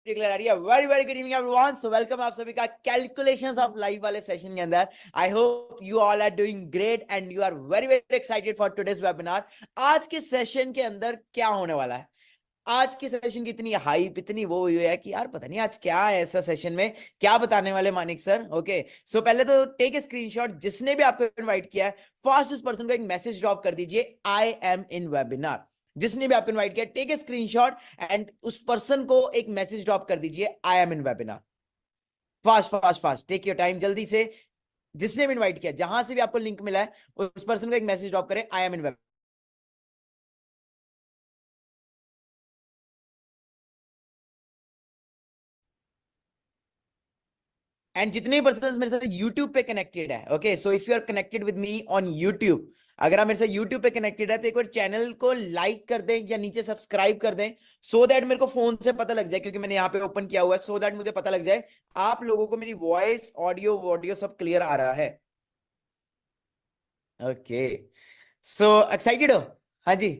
Very very good evening everyone. So welcome आप सभी का कैलकुलेशंस ऑफ लाइव वाले सेशन के अंदर। I hope you all are doing great and you are very very excited for today's webinar. आज के session के अंदर क्या होने वाला है, आज के सेशन की इतनी हाइप, इतनी वो हुई है कि यार पता नहीं आज क्या है, ऐसा सेशन में क्या बताने वाले मानिक सर। ओके, सो पहले तो टेक ए स्क्रीनशॉट, जिसने भी आपको इनवाइट किया है फर्स्ट उस पर्सन को एक मैसेज ड्रॉप कर दीजिए, आई एम इन वेबिनार। जिसने भी आपको इनवाइट किया टेक ए स्क्रीनशॉट एंड उस पर्सन को एक मैसेज ड्रॉप कर दीजिए, I am in webinar. Fast fast fast, take your time, जल्दी से। जिसने भी इनवाइट किया, जहां से भी आपको लिंक मिला है, उस पर्सन को एक मैसेज ड्रॉप करें, I am in webinar. And जितने पर्सन मेरे साथ YouTube पे कनेक्टेड है, okay, so if you are connected with me on YouTube, अगर आप मेरे साथ YouTube पे कनेक्टेड है तो एक बार चैनल को लाइक कर दें या नीचे सब्सक्राइब कर दें, सो दैट मेरे को फोन से पता लग जाए, क्योंकि मैंने यहाँ पे ओपन किया हुआ है, सो दैट मुझे पता लग जाए आप लोगों को मेरी वॉइस, ऑडियो वॉडियो सब क्लियर आ रहा है। ओके, सो एक्साइटेड हो? हाँ जी,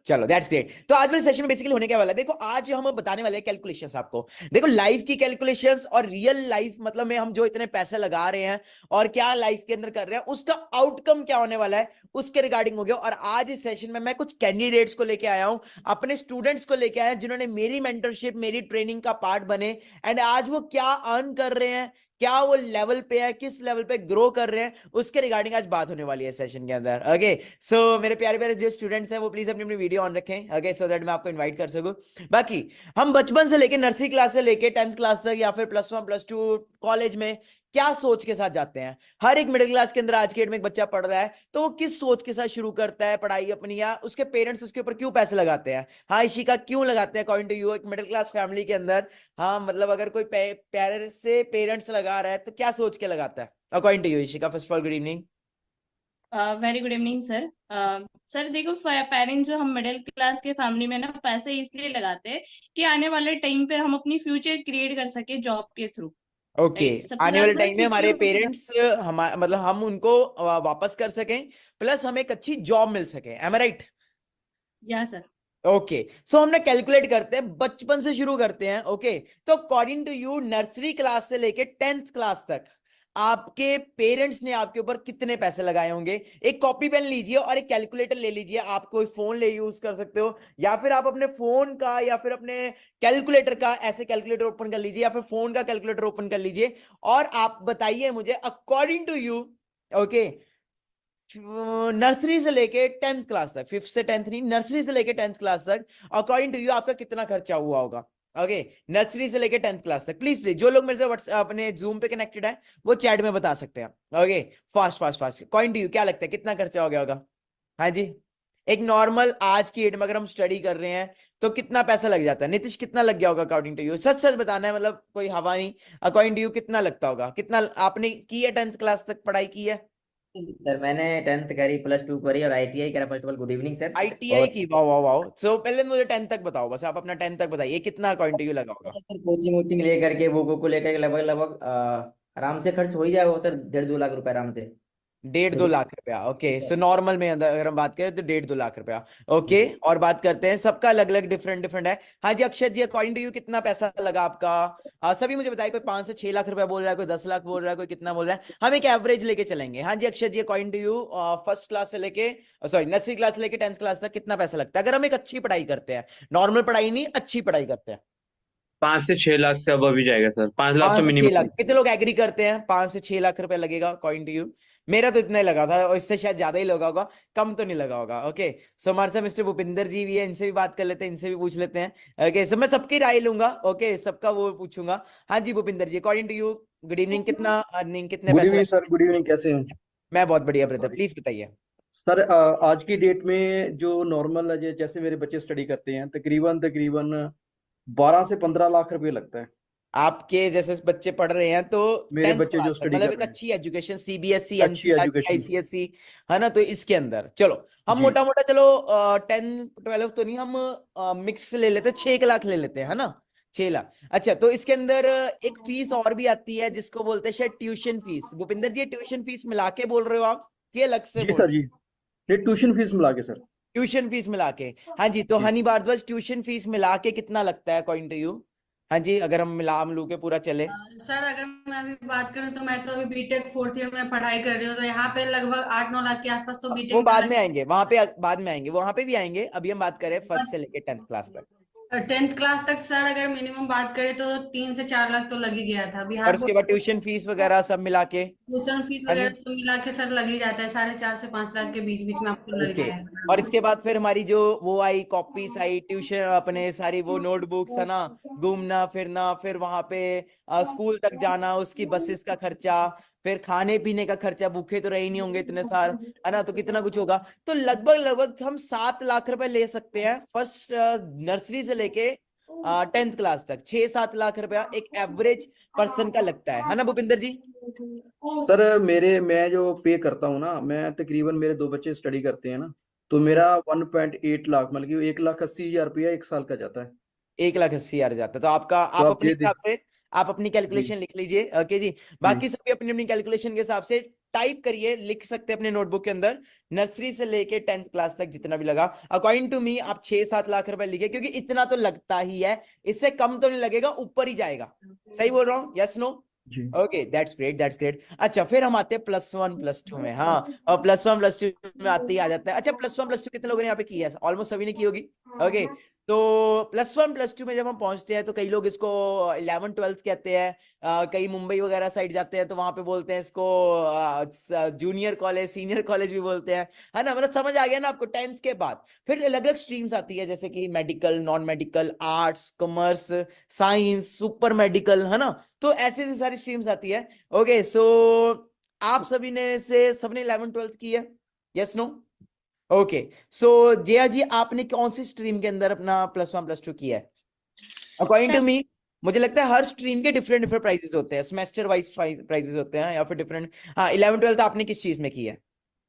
चलो दैट्स ग्रेट। तो आज वाले सेशन में बेसिकली होने क्या वाला है, देखो आज हम बताने वाले हैं कैलकुलेशंस आपको। देखो लाइफ की कैलकुलेशंस और रियल लाइफ मतलब में हम जो इतने पैसे लगा रहे हैं और क्या लाइफ के अंदर कर रहे हैं, उसका आउटकम क्या होने वाला है, उसके रिगार्डिंग हो गया। और आज इस सेशन में मैं कुछ कैंडिडेट्स को लेके आया हूं, अपने स्टूडेंट्स को लेके आया, जिन्होंने मेरी मेंटरशिप, मेरी ट्रेनिंग का पार्ट बने, एंड आज वो क्या अर्न कर रहे हैं, क्या वो लेवल पे है, किस लेवल पे ग्रो कर रहे हैं, उसके रिगार्डिंग आज बात होने वाली है सेशन के अंदर। ओके, सो मेरे प्यारे प्यारे जो स्टूडेंट्स हैं वो प्लीज अपनी अपनी वीडियो ऑन रखें, ओके, सो दैट मैं आपको इनवाइट कर सकूं। बाकी हम बचपन से लेके नर्सरी क्लास से लेके 10th क्लास तक या फिर +1 +2 कॉलेज में क्या सोच के साथ जाते हैं। हर एक मिडिल क्लास के अंदर आज के डेट में एक बच्चा पढ़ रहा है तो वो किस सोच के साथ शुरू करता है पढ़ाई अपनी, या उसके पेरेंट्स उसके ऊपर क्यों पैसे लगाते हैं। हाँ इशिका, क्यों लगाते हैं अकॉर्डिंग टू यू एक मिडिल क्लास फैमिली के अंदर? हाँ मतलब अगर कोई प्यारे से पेरेंट्स लगा रहा है तो क्या सोच के लगाता है according to you Ishika? First of all good evening. Very good evening sir. Sir देखो, पेरेंट्स जो हम मिडिल क्लास के फैमिली में ना पैसे इसलिए लगाते हैं कि आने वाले टाइम पर हम अपनी फ्यूचर क्रिएट कर सके जॉब के थ्रू। ओके, राइट, सबसे आने ज्यादा वाले थोड़ा टाइम में हमारे सिक्योर। पेरेंट्स हम मतलब हम उनको वापस कर सकें, प्लस हमें एक अच्छी जॉब मिल सके, एम आई राइट? या सर। ओके, सो हम ना कैलकुलेट करते हैं, बचपन से शुरू करते हैं। ओके, तो according to you nursery class से लेके 10th क्लास तक आपके पेरेंट्स ने आपके ऊपर कितने पैसे लगाए होंगे? एक कॉपी पेन लीजिए और एक कैलकुलेटर ले लीजिए, आप कोई फोन ले यूज कर सकते हो, या फिर आप अपने फोन का या फिर अपने कैलकुलेटर का ऐसे कैलकुलेटर ओपन कर लीजिए, या फिर फोन का कैलकुलेटर ओपन कर लीजिए, और आप बताइए मुझे according to you, okay, nursery से लेके 10th क्लास तक, 5th से 10th नहीं, नर्सरी से लेके 10th क्लास तक अकॉर्डिंग टू यू आपका कितना खर्चा हुआ होगा? ओके, नर्सरी से लेके 10th क्लास तक, प्लीज प्लीज जो लोग मेरे से व्हाट्सएप अपने जूम पे कनेक्टेड है वो चैट में बता सकते हैं। Okay, fast fast fast, according to you क्या लगता है कितना खर्चा हो गया होगा? हाँ जी, एक नॉर्मल आज की डेट में अगर हम स्टडी कर रहे हैं तो कितना पैसा लग जाता है? नीतीश कितना लग गया होगा अकॉर्डिंग टू यू? सच सच बताना है, मतलब कोई हवा नहीं। अकॉर्डिंग टू यू कितना लगता होगा? कितना आपने की है 10th क्लास तक पढ़ाई की है? सर मैंने 10th करी, +2 करी और ITI करा। First of all good evening sir. ITI और की, वाह वाह वाह। सो पहले मुझे 10th तक बताओ, बस आप अपना 10th तक बताइए कितना अकॉर्डिंग टू यू लगा होगा? सर कोचिंग वोचिंग लेकर के बुक को लेकर के लगभग लगभग आराम से खर्च हो ही जाएगा सर, 1.5-2 लाख रुपए आराम से। 1.5-2 लाख रुपया। ओके, सो नॉर्मल में अगर हम बात करें तो 1.5-2 लाख रुपया। ओके, और बात करते हैं, सबका अलग अलग डिफरेंट डिफरेंट है। हाँ जी Akshay ji, according to you कितना पैसा लगा आपका? सभी मुझे बताइए, कोई 5 से 6 लाख रुपया बोल रहा है, कोई 10 लाख बोल रहा है, कोई कितना बोल रहा है, हम एक एवरेज लेके चलेंगे। हाँ जी Akshay ji, according to you first class से लेके, सॉरी नर्सरी क्लास से लेके 10th क्लास तक कितना पैसा लगता है अगर हम एक अच्छी पढ़ाई करते हैं? नॉर्मल पढ़ाई नहीं, अच्छी पढ़ाई करते हैं। 5 से 6 लाख से अब भी जाएगा सर, 5 लाख तो 5 से 6 लाख, मिनिमम। कितने लोग एग्री करते हैं 5 से 6 लाख रुपए लगेगा अकॉर्डिंग टू यू? मेरा तो इतना ही लगा था, और इससे शायद ज्यादा ही लगा होगा, कम तो नहीं लगा होगा। ओके, सो हमारे साथ मिस्टर भूपिंदर जी भी है, इनसे भी बात कर लेते हैं, इनसे भी पूछ लेते हैं। ओके, सो मैं सबकी राय लूंगा, ओके, सबका वो पूछूंगा। हाँ जी Bhupinder ji, according to you good evening, कितना अर्निंग, कितने गुड पैसे इवनिंग लगे? सर। गुड इवनिंग, कैसे हैं? मैं बहुत बढ़िया ब्रदर, सॉरी प्लीज बताइए। सर, आज की डेट में जो नॉर्मल है, जैसे मेरे बच्चे स्टडी करते हैं, तकरीबन तकरीबन 12 से 15 लाख रुपए लगता है। आपके जैसे बच्चे पढ़ रहे हैं तो मेरे 10th बच्चे जो क्लास तक, स्टडी मतलब कर एक रहे हैं, अच्छी एजुकेशन, CBSE, अच्छी NCERT, एजुकेशन। ICSE, है ना? तो इसके अंदर चलो हम जी मोटा मोटा, चलो 10 12 तो नहीं, हम मिक्स ले लेते हैं, 6 लाख ले लेते हैं, है ना? 6 लाख। अच्छा, तो इसके अंदर एक फीस और भी आती है जिसको बोलते हैं शायद ट्यूशन फीस। भूपिंदर जी, ट्यूशन फीस मिला के बोल रहे हो आप कि अलग से जी बोल सर रहे जी, ये ट्यूशन फीस मिला के सर। ट्यूशन फीस मिला के। हाँ जी, तो जी। हनी भारद्वाज ट्यूशन फीस मिला के कितना लगता है अकॉर्डिंग टू यू? हाँ जी, अगर हम मिला के पूरा चले। सर अगर मैं अभी बात करूं तो मैं तो अभी बीटेक 4th ईयर में पढ़ाई कर रही हूँ, तो यहाँ पे लगभग 8-9 लाख के आसपास तो वो बीटेक में बाद लग में आएंगे, वहां पे बाद में आएंगे, वहां पे भी आएंगे। अभी हम बात करें फर्स्ट से लेके 10th क्लास तक। 10th क्लास तक सर अगर मिनिमम बात करें तो 3 से 4 लाख तो लग ही गया था। और बिहार उसके बाद बोर्ड ट्यूशन फीस वगैरह सब मिला के। ट्यूशन फीस हाँ जी। वगैरह सब मिला के सर लग ही जाता है, 4.5 से 5 लाख के बीच बीच में आपको लग ओके। जाएगा। और इसके बाद फिर हमारी जो वो आई कॉपीज आई ट्यूशन अपने सारी वो नोटबुक्स है ना, घूमना फिरना, फिर वहां पे स्कूल तक जाना, उसकी बसेस का खर्चा, फिर खाने पीने का खर्चा, भूखे तो रह ही नहीं होंगे इतने साल, है ना, तो कितना कुछ होगा। तो लगभग लगभग हम 7 लाख रुपए ले सकते हैं फर्स्ट नर्सरी से लेके 10th क्लास तक। 6-7 लाख रुपया एक एवरेज पर्सन का लगता है ना भूपिंदर जी? सर मैं जो पे करता हूँ ना, मैं तकरीबन मेरे 2 बच्चे स्टडी करते हैं ना, तो मेरा 1.8 लाख मतलब कि 1,80,000 रुपया 1 साल का जाता है। 1,80,000 जाता है। तो आपका तो आप आप अपने ये हिसाब से आप अपनी जी कैलकुलेशन लिख लीजिए। ओके जी। जी बाकी सभी अपनी अपनी कैलकुलेशन के हिसाब से टाइप करिए, लिख सकते हैं अपने नोटबुक के अंदर। नर्सरी से लेके 10th क्लास तक जितना भी लगा, अकॉर्डिंग टू मी आप 6-7 लाख रुपए लिखे, क्योंकि इतना तो लगता ही है, इससे कम तो नहीं लगेगा, ऊपर ही जाएगा। सही बोल रहा हूँ? Yes no? जी। Okay, that's great, that's great. अच्छा, फिर हम आते हैं +1 +2 में। हाँ, और +1 +2 में आते ही आ जाता है। अच्छा, +1 +2 कितने लोगों ने यहाँ पे की है? ऑलमोस्ट सभी ने की होगी। ओके, तो +1 +2 में जब हम पहुंचते हैं तो कई लोग इसको 11th 12th कहते हैं। कई मुंबई वगैरह साइड जाते हैं तो वहां पे बोलते हैं इसको जूनियर कॉलेज, सीनियर कॉलेज भी बोलते हैं, है ना। मतलब समझ आ गया ना आपको? 10th के बाद फिर अलग अलग स्ट्रीम्स आती है, जैसे कि medical, non medical, arts, commerce, science, super medical, है ना। तो ऐसे ऐसी सारी स्ट्रीम्स आती है। ओके, सो आप सभी ने से सबने 11th 12th की है? Yes no? Okay, so Jaya ji आपने कौन सी स्ट्रीम के अंदर अपना +1 +2 किया है? अकॉर्डिंग टू सर मी मुझे लगता है हर स्ट्रीम के डिफरेंट डिफरेंट प्राइजेस होते हैं, सेमेस्टर वाइज प्राइजेस होते हैं, या फिर डिफरेंट। हाँ, 11th 12th आपने किस चीज में की है?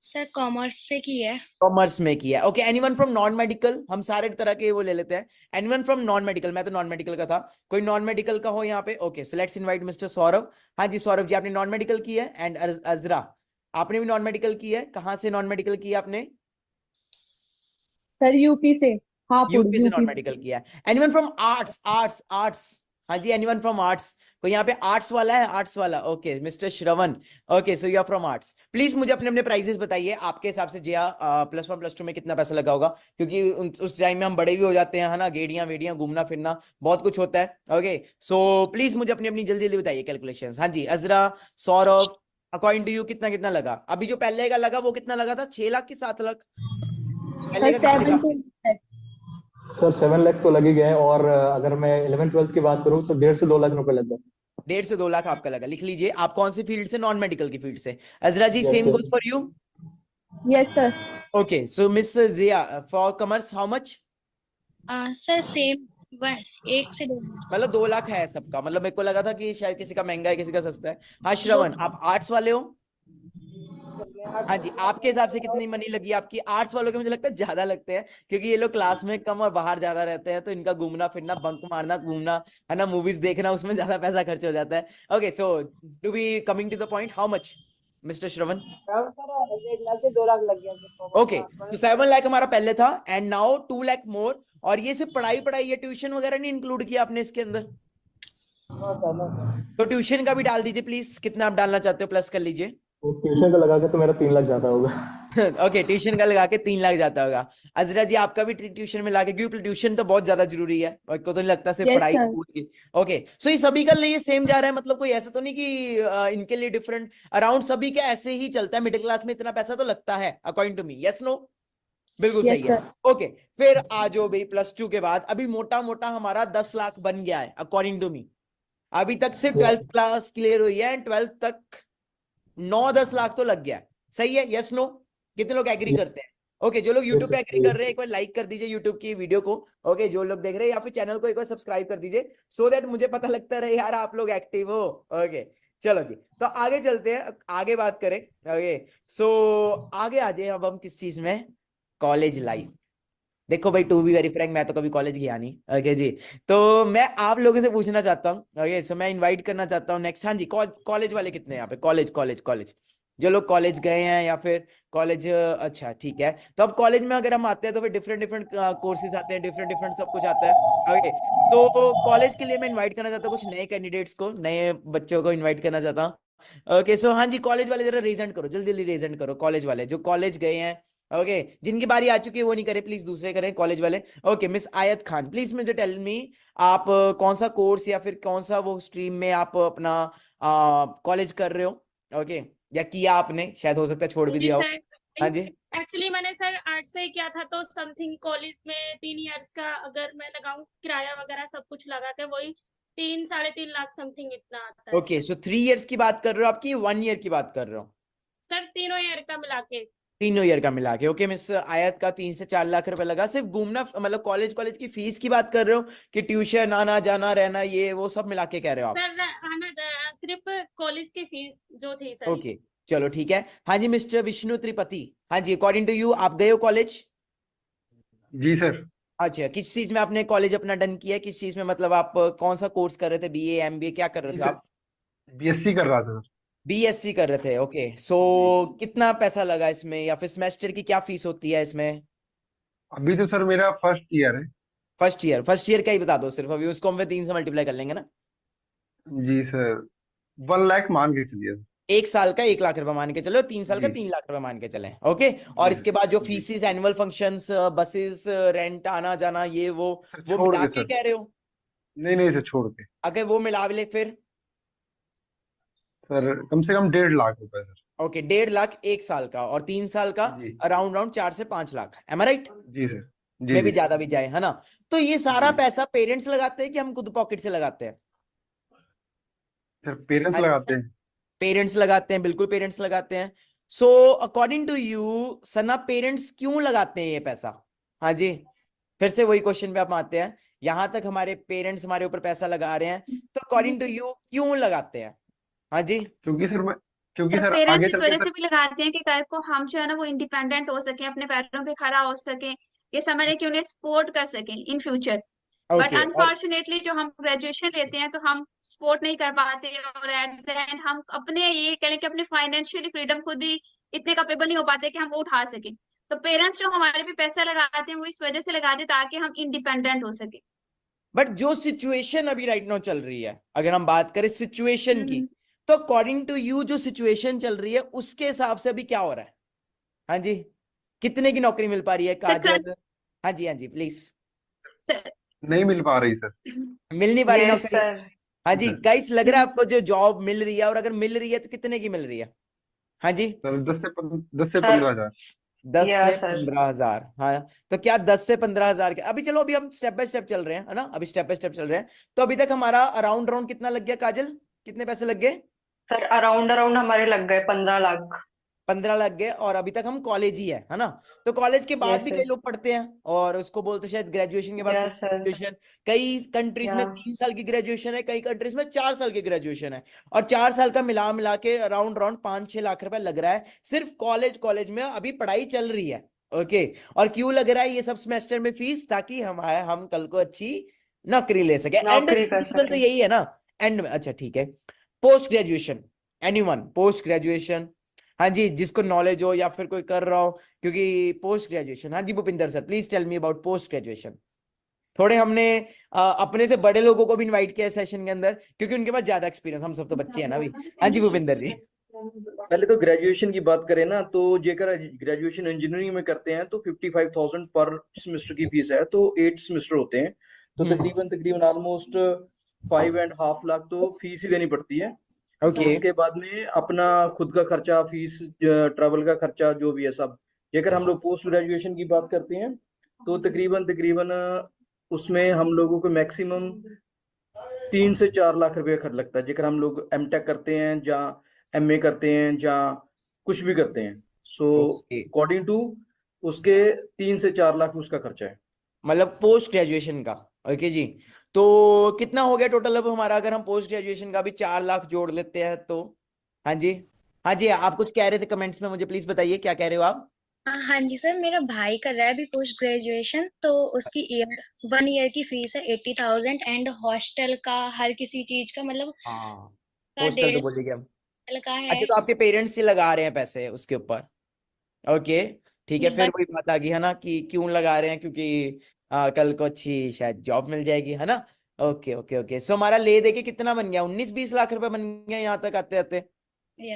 सर कॉमर्स से की है। कॉमर्स में किया। Okay, anyone from non medical? हम सारे तरह के वो ले लेते हैं। Anyone from non medical? मैं तो नॉन मेडिकल का था, कोई नॉन मेडिकल का हो यहाँ पे? Okay, so let's invite mister Saurabh. हाँ जी, सौरभ जी आपने नॉन मेडिकल की है। एंड अजरा आपने भी नॉन मेडिकल की है। कहाँ से नॉन मेडिकल किया आपने? सर यूपी से, हापुड़ यूपी से नॉन यूपी। मेडिकल किया है। Anyone from arts? Arts arts? हाँ जी, एनीवन फ्रॉम आर्ट्स? कोई यहाँ पे आर्ट्स वाला है? आर्ट्स वाला? Okay, mister Shravan. Okay, so you are from arts. Please मुझे अपने अपने प्राइजेस बताइए, आपके हिसाब से जिया +1 +2 में कितना पैसा लगा होगा, क्योंकि उस टाइम में हम बड़े भी हो जाते हैं, है ना, गेड़ियां वेड़ियां घूमना फिरना बहुत कुछ होता है। ओके, सो प्लीज मुझे अपनी अपनी जल्दी जल्दी बताइए कैलकुलेशन। हाँ जी, अजरा, सौरभ, अकॉर्डिंग टू यू कितना कितना लगा? अभी जो पहले का लगा वो कितना लगा था? 6 लाख की 7 लाख? पहले सर का कितना लगा? 7 सर 7 लाख तो लग ही गए, और अगर मैं 11th 12th की बात करूँ तो 1.5 से 2 लाख रुपए लग गए। 1.5 से 2 लाख आपका लगा। लिख लीजिए। आप कौन सी फील्ड से? नॉन मेडिकल की फील्ड से। Azra ji, yes same yes goes for you. Yes sir. Okay, so miss Jiya for commerce how much? Sir same 1 से 2 मतलब 2 लाख है सबका। मतलब मेरे को लगा था कि शायद किसी का महंगा है किसी का सस्ता है। हाँ श्रवण, आप आर्ट्स वाले हो? हाँ जी, आपके हिसाब से कितनी मनी लगी आपकी? आर्ट्स वालों के मुझे लगता है ज्यादा लगते हैं, क्योंकि ये लोग क्लास में कम और बाहर ज्यादा रहते हैं, तो इनका घूमना फिरना, बंक मारना, घूमना, है ना, मूवीज देखना, उसमें ज्यादा पैसा खर्च हो जाता है। Okay, so to be coming to the point, how much mister Shravan? Sir 1 lakh से 2 लाख लग गया। ओके, तो 7 लाख हमारा पहले था, एंड नाउ 2 लाख मोर। और ये सिर्फ पढ़ाई पढ़ाई है, ट्यूशन वगैरह नहीं इंक्लूड किया आपने इसके अंदर? No sir, no sir. तो ट्यूशन का भी डाल दीजिए प्लीज, कितना आप डालना चाहते हो, प्लस कर लीजिए। तो ट्यूशन का लगा के तो मेरा 3 लाख ज्यादा होगा। ओके, ट्यूशन का लगा के 3 लाख जाता होगा। अजरा जी आपका भी ट्यूशन में लगा, क्योंकि ट्यूशन तो बहुत ज्यादा जरूरी है, और को तो नहीं लगता सिर्फ यस पढ़ाई सर। स्कूल की। ओके, सो ये सभी का लिए सेम जा रहा है, मतलब कोई ऐसा तो नहीं कि इनके लिए डिफरेंट? अराउंड सभी का ऐसे ही चलता है, मिडिल क्लास में इतना पैसा तो लगता है according to me. Yes no? बिल्कुल यस सही है। सर। ओके, फिर आ जाओ भाई +2 के बाद। अभी मोटा मोटा हमारा 10 लाख बन गया है अकॉर्डिंग टू मी। अभी तक सिर्फ 12th क्लास क्लियर हुई है, एंड 12th तक 9-10 लाख तो लग गया है। सही है? Yes no? कितने लोग एग्री करते हैं? ओके, जो लोग यूट्यूब पे एग्री कर रहे हैं एक बार लाइक कर दीजिए यूट्यूब की वीडियो को। ओके, जो लोग देख रहे हैं या फिर चैनल को एक बार सब्सक्राइब कर दीजिए, सो दैट मुझे पता लगता रहे यार आप लोग एक्टिव हो। ओके, चलो जी, तो आगे चलते हैं, आगे बात करें। ओके, सो आगे आ जाए अब हम किस चीज में? College life. देखो भाई, टू बी वेरी फ्रैंक, मैं तो कभी कॉलेज गया नहीं। ओके जी, तो मैं आप लोगों से पूछना चाहता हूँ। ओके, सो मैं इनवाइट करना चाहता हूँ नेक्स्ट। हाँ जी, कॉलेज वाले कितने हैं यहाँ पे? कॉलेज कॉलेज कॉलेज जो लोग कॉलेज गए हैं या फिर कॉलेज, अच्छा ठीक है। तो अब कॉलेज में अगर हम आते हैं तो फिर डिफरेंट डिफरेंट कोर्सेज आते हैं, डिफरेंट डिफरेंट सब कुछ आता है। ओके, तो कॉलेज के लिए मैं इनवाइट करना चाहता हूँ कुछ नए कैंडिडेट्स को, नए बच्चों को इनवाइट करना चाहता हूँ। ओके सो हाँ जी, कॉलेज वाले जरा रेजेंट करो, जल्दी जल्दी रेजेंट करो, कॉलेज वाले जो कॉलेज गए हैं। ओके, जिनकी बारी आ चुकी है वो नहीं करे प्लीज, दूसरे करें कॉलेज वाले। ओके, मिस आयत खान प्लीज मुझे टेल मी, आप कौन सा कोर्स या फिर कौन सा वो स्ट्रीम में आप अपना कॉलेज कर रहे हो? ओके, या किया आपने, शायद हो सकता है छोड़ भी जी दिया हो। सर, हाँ जी, एक्चुअली मैंने सर आर्ट्स से किया था, तो समथिंग कॉलेज में 3 इयर्स का अगर मैं लगाऊं किराया वगैरह सब कुछ लगा के, वही 3-3.5 लाख समथिंग इतना आता है। ओके सो 3 इयर्स की बात कर रहे हो आपकी, 1 ईयर की बात कर रहे हो? सर तीनों ईयर का मिला के। तीनों ईयर का मिला के। ओके मिस आयत का 3 से 4 लाख रुपए लगा सिर्फ घूमना, मतलब कॉलेज कॉलेज की फीस की बात कर रहे हो कि ट्यूशन आना जाना रहना ये वो सब मिला के कह रहे हो आप? सर आना सिर्फ कॉलेज की फीस जो थी सर। ओके चलो ठीक है। हाँ जी मिस्टर विष्णु त्रिपति, हाँ जी अकॉर्डिंग टू यू आप गए हो कॉलेज? जी सर। अच्छा, किस चीज में आपने कॉलेज अपना डन किया है, किस चीज में, मतलब आप कौन सा कोर्स कर रहे थे, बीए एमबीए क्या कर रहे थे आप? बीएससी कर रहा था सर। बीएससी कर रहे थे। ओके सो कितना पैसा लगा इसमें, या फिर सेमेस्टर की क्या फीस होती है इसमें? अभी तो सर मेरा फर्स्ट ईयर है। फर्स्ट ईयर का ही बता दो सिर्फ, अभी उसको हम 3 से मल्टीप्लाई कर लेंगे ना। जी सर, 1 लाख मान के चलिए सर। 1 साल का 1 लाख रुपए मान के चलो, 3 साल का जी 3 लाख रुपए मान के चले। ओके, और जी इसके सर। बाद जो जी fees, annual functions, buses, rent, आना जाना ये सर, वो छोड़ मिला के के सर। कह रहे हो? नहीं नहीं सर, छोड़ के। अगर वो मिला ले फिर? सर कम से कम 1.5 लाख रुपए सर। ओके, 1.5 लाख 1 साल का, और 3 साल का जी अराउंड अराउंड 4 से 5 लाख, एम आई राइट? जी सर। जी में भी जी ज्यादा भी जाए, है ना? तो ये सारा जी पैसा पेरेंट्स लगाते हैं कि हम खुद पॉकेट से लगाते हैं? सर, पेरेंट्स हाँ, लगाते हैं। पेरेंट्स लगाते हैं, बिल्कुल पेरेंट्स लगाते हैं। So according to you Sana, parents क्यों लगाते हैं ये पैसा? हाँ जी, फिर से वही क्वेश्चन पे आप आते हैं, यहां तक हमारे पेरेंट्स हमारे ऊपर पैसा लगा रहे हैं, तो अकॉर्डिंग टू यू क्यों लगाते हैं? हाँ जी, क्योंकि सर सर पेरेंट्स आगे इस चल के वजह सर। से भी लगाते हैं कि कल को हम जो है ना वो इंडिपेंडेंट हो सके, अपने पैरों पे खड़ा हो सके, ये समझ कि उन्हें सपोर्ट कर सके इन फ्यूचर। But okay. और अनफॉर्चुनेटली जो हम ग्रेजुएशन लेते हैं तो हम सपोर्ट नहीं कर पाते, और एट द एंड हम अपने ये कह लें कि अपने फाइनेंशियली फ्रीडम खुद भी इतने कैपेबल नहीं हो पाते कि हम वो उठा सके। तो पेरेंट्स जो हमारे भी पैसा लगाते हैं वो इस वजह से लगाते हैं ताकि हम इंडिपेंडेंट हो सके। बट जो सिचुएशन अभी राइट नाउ चल रही है, अगर हम बात करें सिचुएशन की, हम्म। तो अकॉर्डिंग टू यू जो सिचुएशन चल रही है उसके हिसाब से अभी क्या हो रहा है? हाँ जी, कितने की नौकरी मिल पा रही है सर काजल? हाँ जी प्लीज। सर नहीं मिल पा रही सर। मिल नहीं पा रही यस नौकरी? सर। हाँ जी जी सर। गाइस, लग रहा है आपको जो जॉब मिल रही है, और अगर मिल रही है तो कितने की मिल रही है? हाँ जी, सर 10 से सर 15 हजार। 10 से 15 हजार, हाँ। तो क्या 10 से 15 हजार के, अभी चलो अभी हम स्टेप बाय स्टेप चल रहे हैं, है ना, अभी स्टेप बाय स्टेप चल रहे हैं। तो अभी तक हमारा अराउंड अराउंड कितना लग गया काजल, कितने पैसे लग गए? सर अराउंड अराउंड हमारे लग गए 15 लाख। 15 लग गए, और अभी तक हम कॉलेज ही है ना? तो कॉलेज के बाद यस भी कई सर। लोग पढ़ते हैं, और उसको बोलते हैं शायद ग्रेजुएशन के बाद यस पोस्ट सर। ग्रेजुएशन। कई कंट्रीज या में 3 साल की ग्रेजुएशन है, कई कंट्रीज में 4 साल की ग्रेजुएशन है, और 4 साल का मिला मिला के अराउंड अराउंड 5-6 लाख रुपए लग रहा है सिर्फ कॉलेज कॉलेज में अभी पढ़ाई चल रही है। ओके, और क्यों लग रहा है ये सब सेमेस्टर में फीस? ताकि हम कल को अच्छी नौकरी ले सके, एंड नौकरी कर रीजन तो सके। यही है ना एंड में। अच्छा ठीक है, post graduation, anyone post graduation? हाँ जी, जिसको नॉलेज हो या फिर कोई कर रहा हो, क्योंकि पोस्ट ग्रेजुएशन। हाँ जी Bhupinder sir, please tell me about post graduation. थोड़े हमने अपने से बड़े लोगों को भी इनवाइट किया सेशन के अंदर, क्योंकि उनके पास ज्यादा एक्सपीरियंस, हम सब तो बच्चे हैं ना अभी। हाँ जी भूपिंदर जी। पहले तो ग्रेजुएशन की बात करें ना, तो जेकर ग्रेजुएशन इंजीनियरिंग में करते हैं तो 55,000 पर सेमेस्टर की फीस है, तो 8 सेमेस्टर होते हैं, तो तकरीबन तकरीबन ऑलमोस्ट 5.5 लाख तो फीस ही देनी पड़ती है। और ओके, उसके बाद में अपना खुद का खर्चा, फीस, ट्रैवल का खर्चा जो भी है सब। अगर हम लोग पोस्ट ग्रेजुएशन की बात करते हैं तो तकरीबन तकरीबन उसमें हम लोगों को मैक्सिमम 3 से 4 लाख रुपए खर्च लगता है, जेकर हम लोग एमटेक करते हैं या एमए करते हैं या कुछ भी करते हैं। सो ओके, अकॉर्डिंग टू उसके 3 से 4 लाख उसका खर्चा है। मतलब पोस्ट ग्रेजुएशन का। ओके जी, तो कितना हो गया टोटल अब हमारा, अगर हम पोस्ट ग्रेजुएशन का भी 4 लाख जोड़ लेते हैं तो? हाँ जी, हाँ जी, आप कुछ कह रहे थे कमेंट्स में, मुझे प्लीज बताइए क्या कह रहे हो आप? हाँ जी सर, मेरा भाई कर रहा है अभी पोस्ट ग्रेजुएशन, तो उसकी 1 ईयर की फीस है 80,000, एंड हॉस्टल का हर किसी चीज का मतलब हाँ, का हॉस्टल तो 1.5 बोलिए क्या? का है। अच्छा, तो आपके पेरेंट्स से लगा रहे हैं पैसे उसके ऊपर। ओके, ठीक है, फिर बट वही बात आ गई है ना कि क्यों लगा रहे हैं, क्योंकि कल को अच्छी शायद जॉब मिल जाएगी, है ना। ओके ओके ओके, सो हमारा ले दे के कितना बन गया, 19-20 लाख रुपए बन गया यहाँ तक आते आते।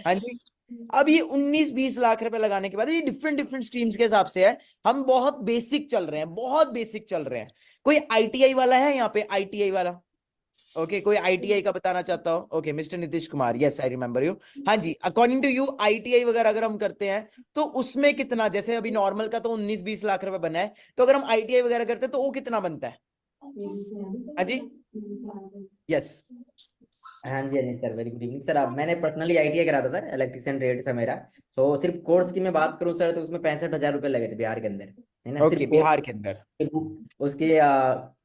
हाँ यस जी। अब ये 19-20 लाख रुपए लगाने के बाद ये डिफरेंट डिफरेंट स्ट्रीम्स के हिसाब से है। हम बहुत बेसिक चल रहे हैं, बहुत बेसिक चल रहे हैं। कोई आईटीआई वाला है यहाँ पे, आईटीआई वाला? ओके, कोई आईटीआई का बताना चाहता हो? Okay, mister Nitish Kumar, yes I remember you. हाँ जी, अकॉर्डिंग टू यू आईटीआई वगैरह अगर हम करते हैं तो उसमें कितना, जैसे अभी नॉर्मल का तो 19-20 लाख रुपए बना है, तो अगर हम आईटीआई वगैरह करते हैं तो वो कितना बनता है? हाँ जी, यस। हाँ जी, हाँ जी sir, very good evening sir. अब मैंने पर्सनली आईटीआई करा था सर, इलेक्ट्रिशियन ट्रेड था मेरा। तो सिर्फ कोर्स की मैं बात करूँ सर, तो उसमें 65,000 रुपये लगे थे बिहार के अंदर, है ना। ओके, सिर्फ बिहार के अंदर। बुक, उसके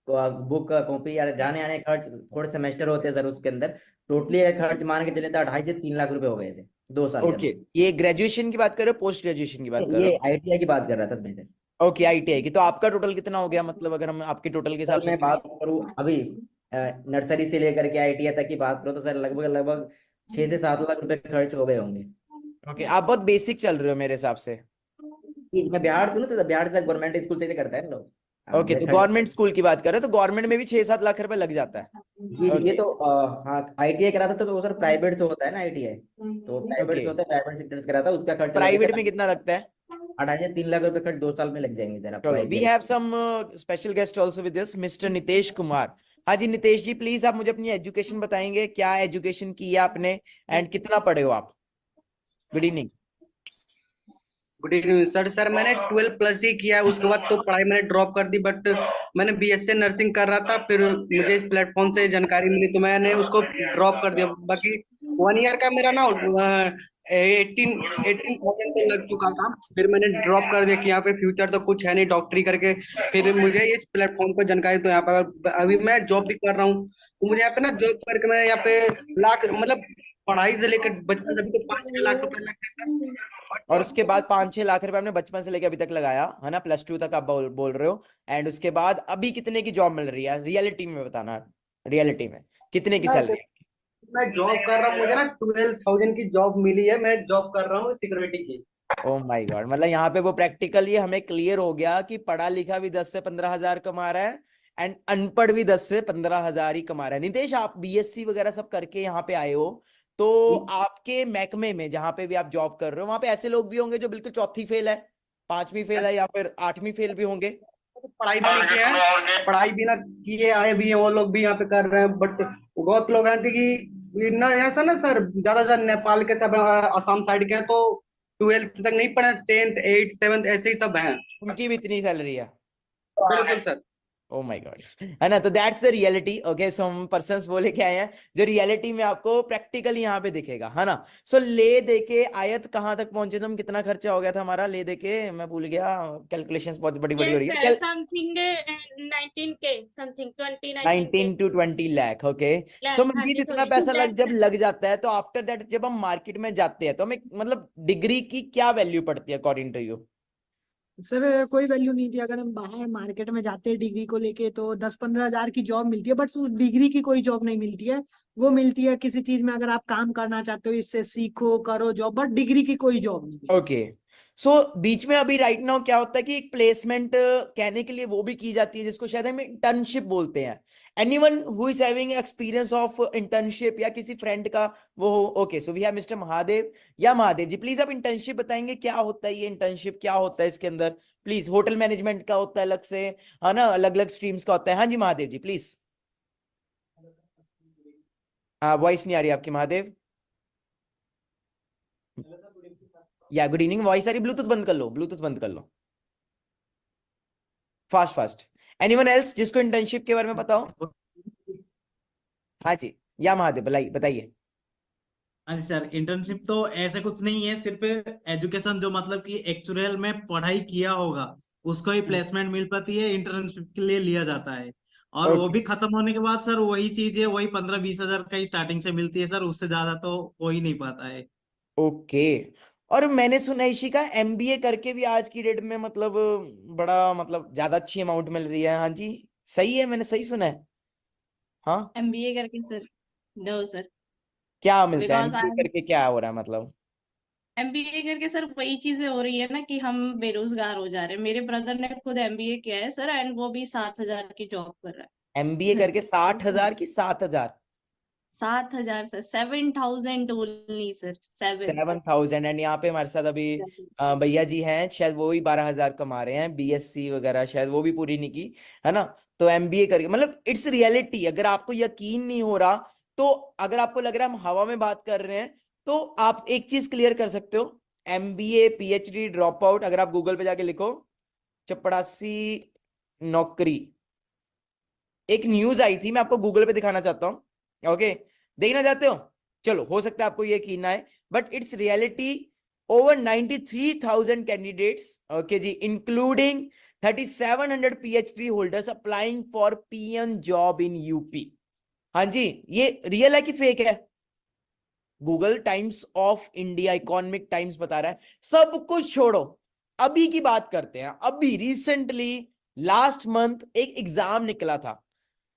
बुक कॉपी या जाने आने खर्च, थोड़े सेमेस्टर होते हैं सर उसके अंदर। टोटली खर्च मान के चले तो 2.5 से 3 लाख रुपए हो गए थे 2 साल के ओके, ये ग्रेजुएशन की बात कर रहे हो, पोस्ट ग्रेजुएशन की बात कर अंदर। रहे ये आईटीआई की बात कर रहा था मैं सर। हो? ओके, आईटीआई की। तो आपका टोटल कितना हो गया, मतलब अगर हम आपके टोटल के हिसाब सर से मैं बात करूँ अभी नर्सरी से लेकर के आईटीआई तक की बात करूँ तो सर लगभग लगभग 6 से 7 लाख रुपए खर्च हो गए होंगे। ओके, आप बहुत बेसिक चल रहे हो मेरे हिसाब से। मैं बिहार से हूँ, तो बिहार से गवर्नमेंट स्कूल से ही करता है ना लोग। ओके, तो खर्च। गवर्नमेंट स्कूल की बात कर रहे हो, तो गवर्नमेंट में भी 6-7 लाख रुपए लग जाता है। जी जी, ये तो हाँ आईटीआई करा था तो वो सर प्राइवेट से होता है ना आईटीआई, तो प्राइवेट ओके, से होता है, प्राइवेट सेक्टर से करा था, उसका खर्च लगे प्राइवेट थे में कितना लगता है? 2.5 से 3 लाख रुपए खर्च 2 साल में लग जाएंगे सर आपको चलो, we ITI. Have some special guest also with this, mister Nitish Kumar. हाँ जी, नीतीश जी प्लीज आप मुझे अपनी एजुकेशन बताएंगे, क्या एजुकेशन की है आपने एंड कितना पढ़े हो आप? Good evening. Good evening sir. मैंने 12+ ही किया है, उसके बाद तो पढ़ाई मैंने ड्रॉप कर दी। बट मैंने बीएससी नर्सिंग कर रहा था, फिर मुझे इस प्लेटफॉर्म से जानकारी मिली तो मैंने उसको ड्रॉप कर दिया। बाकी 1 ईयर का मेरा ना 18,000 तो लग चुका था, फिर मैंने ड्रॉप कर दिया कि यहाँ पे फ्यूचर तो कुछ है नहीं डॉक्टरी करके। फिर मुझे इस प्लेटफॉर्म पर जानकारी, तो यहाँ पर अभी मैं जॉब भी कर रहा हूँ, तो मुझे यहाँ पे ना जॉब करके मैं यहाँ पे लाख मतलब पढ़ाई से लेकर बचपन से अभी तो 5-6 लाख रुपए लगते हैं और सर। उसके बाद 5-6 लाख रुपए आपने बचपन से लेके अभी तक लगाया है ना, +2 तक आप बोल रहे हो। एंड उसके बाद अभी कितने की जॉब मिल रही है रियलिटी में, बताना रियलिटी में कितने की सैलरी? मैं जॉब कर रहा हूँ, मुझे ना 12,000 की जॉब मिली है, मैं जॉब कर रहा हूँ सिक्योरिटी की। ओ माय गॉड, मतलब यहाँ पे वो प्रैक्टिकली हमें क्लियर हो गया कि पढ़ा लिखा भी 10 से 15 हजार कमा रहा है एंड अनपढ़ भी 10 से 15 हजार ही कमा रहा है। नितेश, आप बीएससी वगैरह सब करके यहाँ पे आए हो, तो आपके महकमे में जहाँ पे भी आप जॉब कर रहे हो वहां पे ऐसे लोग भी होंगे जो बिल्कुल चौथी फेल है, 5वीं फेल है, या फिर 8वीं फेल भी होंगे? पढ़ाई भी नहीं किए हैं, पढ़ाई भी ना किए आए भी हैं, वो लोग भी यहाँ पे कर रहे हैं। बट बहुत लोग हैं कि ना ऐसा ना सर, ज्यादातर नेपाल के सब असम साइड के हैं, तो 12th तक नहीं पढ़े, 10th 8th 7th ऐसे ही सब हैं। उनकी भी इतनी सैलरी है? बिल्कुल सर। ओ माय गॉड, है ना। तो दैट्स द रियलिटी। ओके, सो हम पर्सन्स बोले के आए हैं जो रियलिटी में आपको प्रैक्टिकली यहाँ पे दिखेगा, है ना। सो ले दे के आयत कहाँ तक पहुंचे तुम, कितना खर्चा हो गया था हमारा ले दे के, मैं भूल गया, कैलकुलेशंस बहुत बड़ी बड़ी हो रही है। Something 19K something 19 to 20 lakh. Okay, so Manjeet इतना पैसा जब लग जाता है तो आफ्टर दैट जब हम मार्केट में जाते हैं तो हमें मतलब डिग्री की क्या वैल्यू पड़ती है अकॉर्डिंग टू यू? सर कोई वैल्यू नहीं थी। अगर हम बाहर मार्केट में जाते हैं डिग्री को लेके तो 10-15 हजार की जॉब मिलती है, बट उस डिग्री की कोई जॉब नहीं मिलती है। वो मिलती है किसी चीज में अगर आप काम करना चाहते हो, इससे सीखो करो जॉब, बट डिग्री की कोई जॉब नहीं। ओके, सो बीच में अभी राइट नाउ क्या होता है कि एक प्लेसमेंट कहने के लिए वो भी की जाती है जिसको शायद हम इंटर्नशिप बोलते हैं। Anyone who is having experience of internship या किसी फ्रेंड का वो हो? Okay, so we have mister Mahadev. या महादेव जी प्लीज आप इंटर्नशिप बताएंगे, क्या होता है ये इंटर्नशिप, क्या होता है इसके अंदर प्लीज? होटल मैनेजमेंट का होता है अलग से, है ना, अलग अलग स्ट्रीम्स का होता है। हाँ जी महादेव जी प्लीज। वॉइस नहीं आ रही आपकी महादेव। या गुड इवनिंग, वॉइस आ रही, ब्लूटूथ बंद कर लो, ब्लूटूथ बंद कर लो फास्ट फास्ट। एनीवन एल्स जिसको इंटर्नशिप के बारे में पता हो? हाँ जी, या महादेव बताइए। हाँ जी सर, इंटर्नशिप तो ऐसे कुछ नहीं है, सिर्फ एजुकेशन जो मतलब कि एक्चुअल में पढ़ाई किया होगा उसको ही प्लेसमेंट मिल पाती है, इंटर्नशिप के लिए लिया जाता है। और वो भी खत्म होने के बाद सर वही चीज है, वही 15-20 हजार का ही स्टार्टिंग से मिलती है सर, उससे ज्यादा तो हो ही नहीं पाता है। ओके, और मैंने सुना इशिका एमबीए करके भी आज की डेट में मतलब बड़ा मतलब ज्यादा अच्छी अमाउंट मिल रही है। हाँ जी, सही है, मैंने सही सुना है? हाँ, एमबीए करके सर? No sir. क्या मिलता है बिकॉज एमबीए आई करके, क्या हो रहा है मतलब? एमबीए करके सर वही चीजें हो रही है ना कि हम बेरोजगार हो जा रहे हैं। मेरे ब्रदर ने खुद एमबीए किया है सर, एंड वो भी 7,000 की जॉब कर रहा एमबीए है। करके 60,000 की 7,000? 7,000 सर, 7,000 ओनली सर, 7। 7,000। एंड यहाँ पे हमारे साथ अभी भैया जी हैं, शायद वो भी 12,000 कमा रहे हैं, बीएससी वगैरह शायद वो भी पूरी नहीं की है ना। तो एमबीए करके मतलब इट्स रियलिटी। अगर आपको यकीन नहीं हो रहा, तो अगर आपको लग रहा है हम हवा में बात कर रहे हैं, तो आप एक चीज क्लियर कर सकते हो। एमबीए पीएचडी ड्रॉप आउट, अगर आप गूगल पे जाके लिखो चपड़ासी नौकरी, एक न्यूज आई थी, मैं आपको गूगल पे दिखाना चाहता हूँ। ओके, देखना चाहते हो? चलो, हो सकता है आपको ये यकीन ना आए, but it's reality. Over 93,000 candidates, okay जी, including 3,700 PhD holders applying for PM job in UP. हाँ जी, ये रियल है कि फेक है? Google Times of India, Economic Times बता रहा है। सब कुछ छोड़ो, अभी की बात करते हैं। अभी रिसेंटली लास्ट मंथ एक एग्जाम निकला था,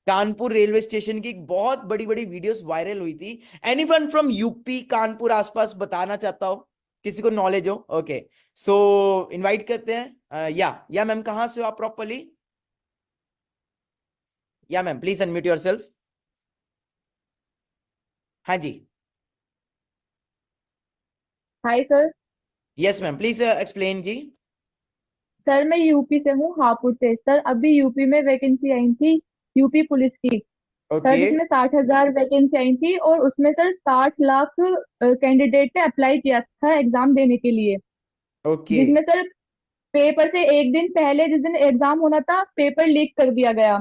कानपुर रेलवे स्टेशन की बहुत बड़ी बड़ी वीडियोस वायरल हुई थी। एनीवन फ्रॉम यूपी, कानपुर आसपास बताना चाहता हो, किसी को नॉलेज हो? ओके, सो इनवाइट करते हैं। या मैम, कहां से हो आप प्रॉपरली? या मैम, प्लीज अनम्यूट योरसेल्फ। हाँ जी, hi sir. Yes ma'am, please explain जी। सर मैं यूपी से हूँ, हापुड़ से। सर अभी यूपी में वैकेंसी आई थी यूपी पुलिस की सर, ओके जिसमें 60,000 वैकेंसी आई थी, और उसमें सर 60 लाख कैंडिडेट ने अप्लाई किया था एग्जाम देने के लिए। ओके जिसमें सर पेपर से एक दिन पहले, जिस दिन एग्जाम होना था, पेपर लीक कर दिया गया।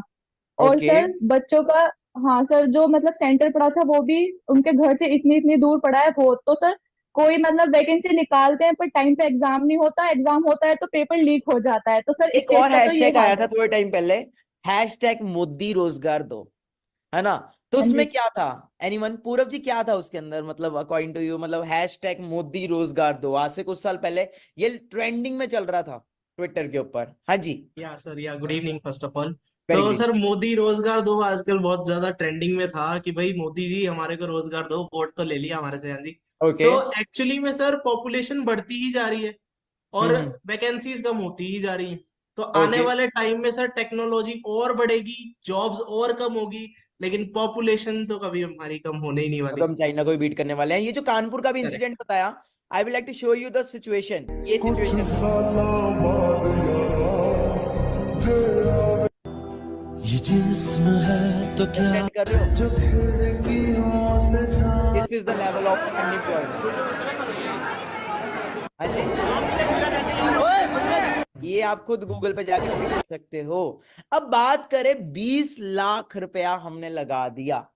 और ओके। सर बच्चों का, हाँ सर, जो मतलब सेंटर पड़ा था वो भी उनके घर से इतनी इतनी दूर पड़ा है बहुत। तो सर कोई मतलब वैकेंसी निकालते हैं पर टाइम पे एग्जाम नहीं होता, एग्जाम होता है तो पेपर लीक हो जाता है। तो सर एक स्टेट और का तो ये हैशटैग हाल आया था है। थोड़े टाइम पहले, हैशटैग मोदी रोजगार दो, है ना? तो हाँ उसमें जी। क्या था? एनीवन, पूरब जी, क्या था उसके अंदर, मतलब अकॉर्डिंग टू यू, मतलब हैशटैग मोदी रोजगार दो आज से कुछ साल पहले ये ट्रेंडिंग में चल रहा था ट्विटर के ऊपर। हाँ जी, या सर, या good evening first of all. Very तो गुड। सर, मोदी रोजगार दो आजकल बहुत ज्यादा ट्रेंडिंग में था कि भाई मोदी जी हमारे को रोजगार दो, वोट तो ले लिया हमारे से, हाँ जी। ओके। तो एक्चुअली में सर पॉपुलेशन बढ़ती ही जा रही है और हम्म। वैकेंसीज कम होती ही जा रही हैं। तो आने ओके। वाले टाइम में सर टेक्नोलॉजी और बढ़ेगी, जॉब्स और कम होगी, लेकिन पॉपुलेशन तो कभी हमारी कम होने ही नहीं अब वाली। हम चाइना को भी बीट करने वाले हैं। ये जो कानपुर का भी करेक्ट। इंसिडेंट बताया, I will like to show you the situation. ये सिचुएशन, ये जिस्म है तो क्या सेंड कर रहे हो? जो खिड़कियों से झांक this is the level of unemployment. हाँ जी, ये आप खुद गूगल पे जाके देख सकते हो। अब बात करें, 20 लाख रुपया हमने लगा दिया।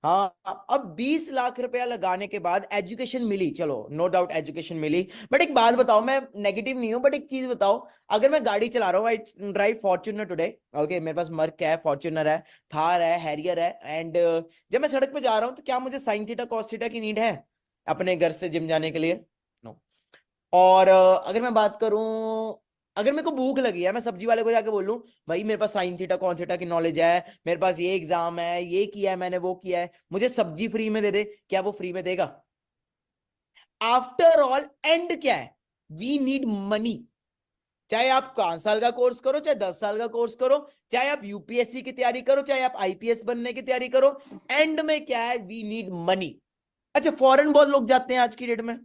हाँ, अब 20 लाख रुपया लगाने के बाद एजुकेशन मिली, चलो नो डाउट एजुकेशन मिली, बट एक बात बताओ, मैं नेगेटिव नहीं हूं, बट एक चीज बताओ, अगर मैं गाड़ी चला रहा हूँ, I drive Fortuner today, okay, मेरे पास मर्क है, फॉर्च्यूनर है, थार है, हैरियर है, एंड जब मैं सड़क पे जा रहा हूँ, तो क्या मुझे साइन थीटा कॉस थीटा की नीड है अपने घर से जिम जाने के लिए? नो। और अगर मैं बात करूं, अगर मेरे को भूख लगी है, मैं सब्जी वाले को जाके बोलूं, भाई मेरे पास साइन थीटा कॉन थीटा की नॉलेज है, मेरे पास ये एग्जाम है, ये किया है मैंने, वो किया है, मुझे सब्जी फ्री में दे दे, क्या वो फ्री में देगा? आफ्टर ऑल एंड क्या है? We need money. चाहे आप 5 साल का कोर्स करो, चाहे 10 साल का कोर्स करो, चाहे आप यूपीएससी की तैयारी करो, चाहे आप आईपीएस बनने की तैयारी करो, एंड में क्या है? We need money. अच्छा, फॉरेन बहुत लोग जाते हैं आज की डेट में।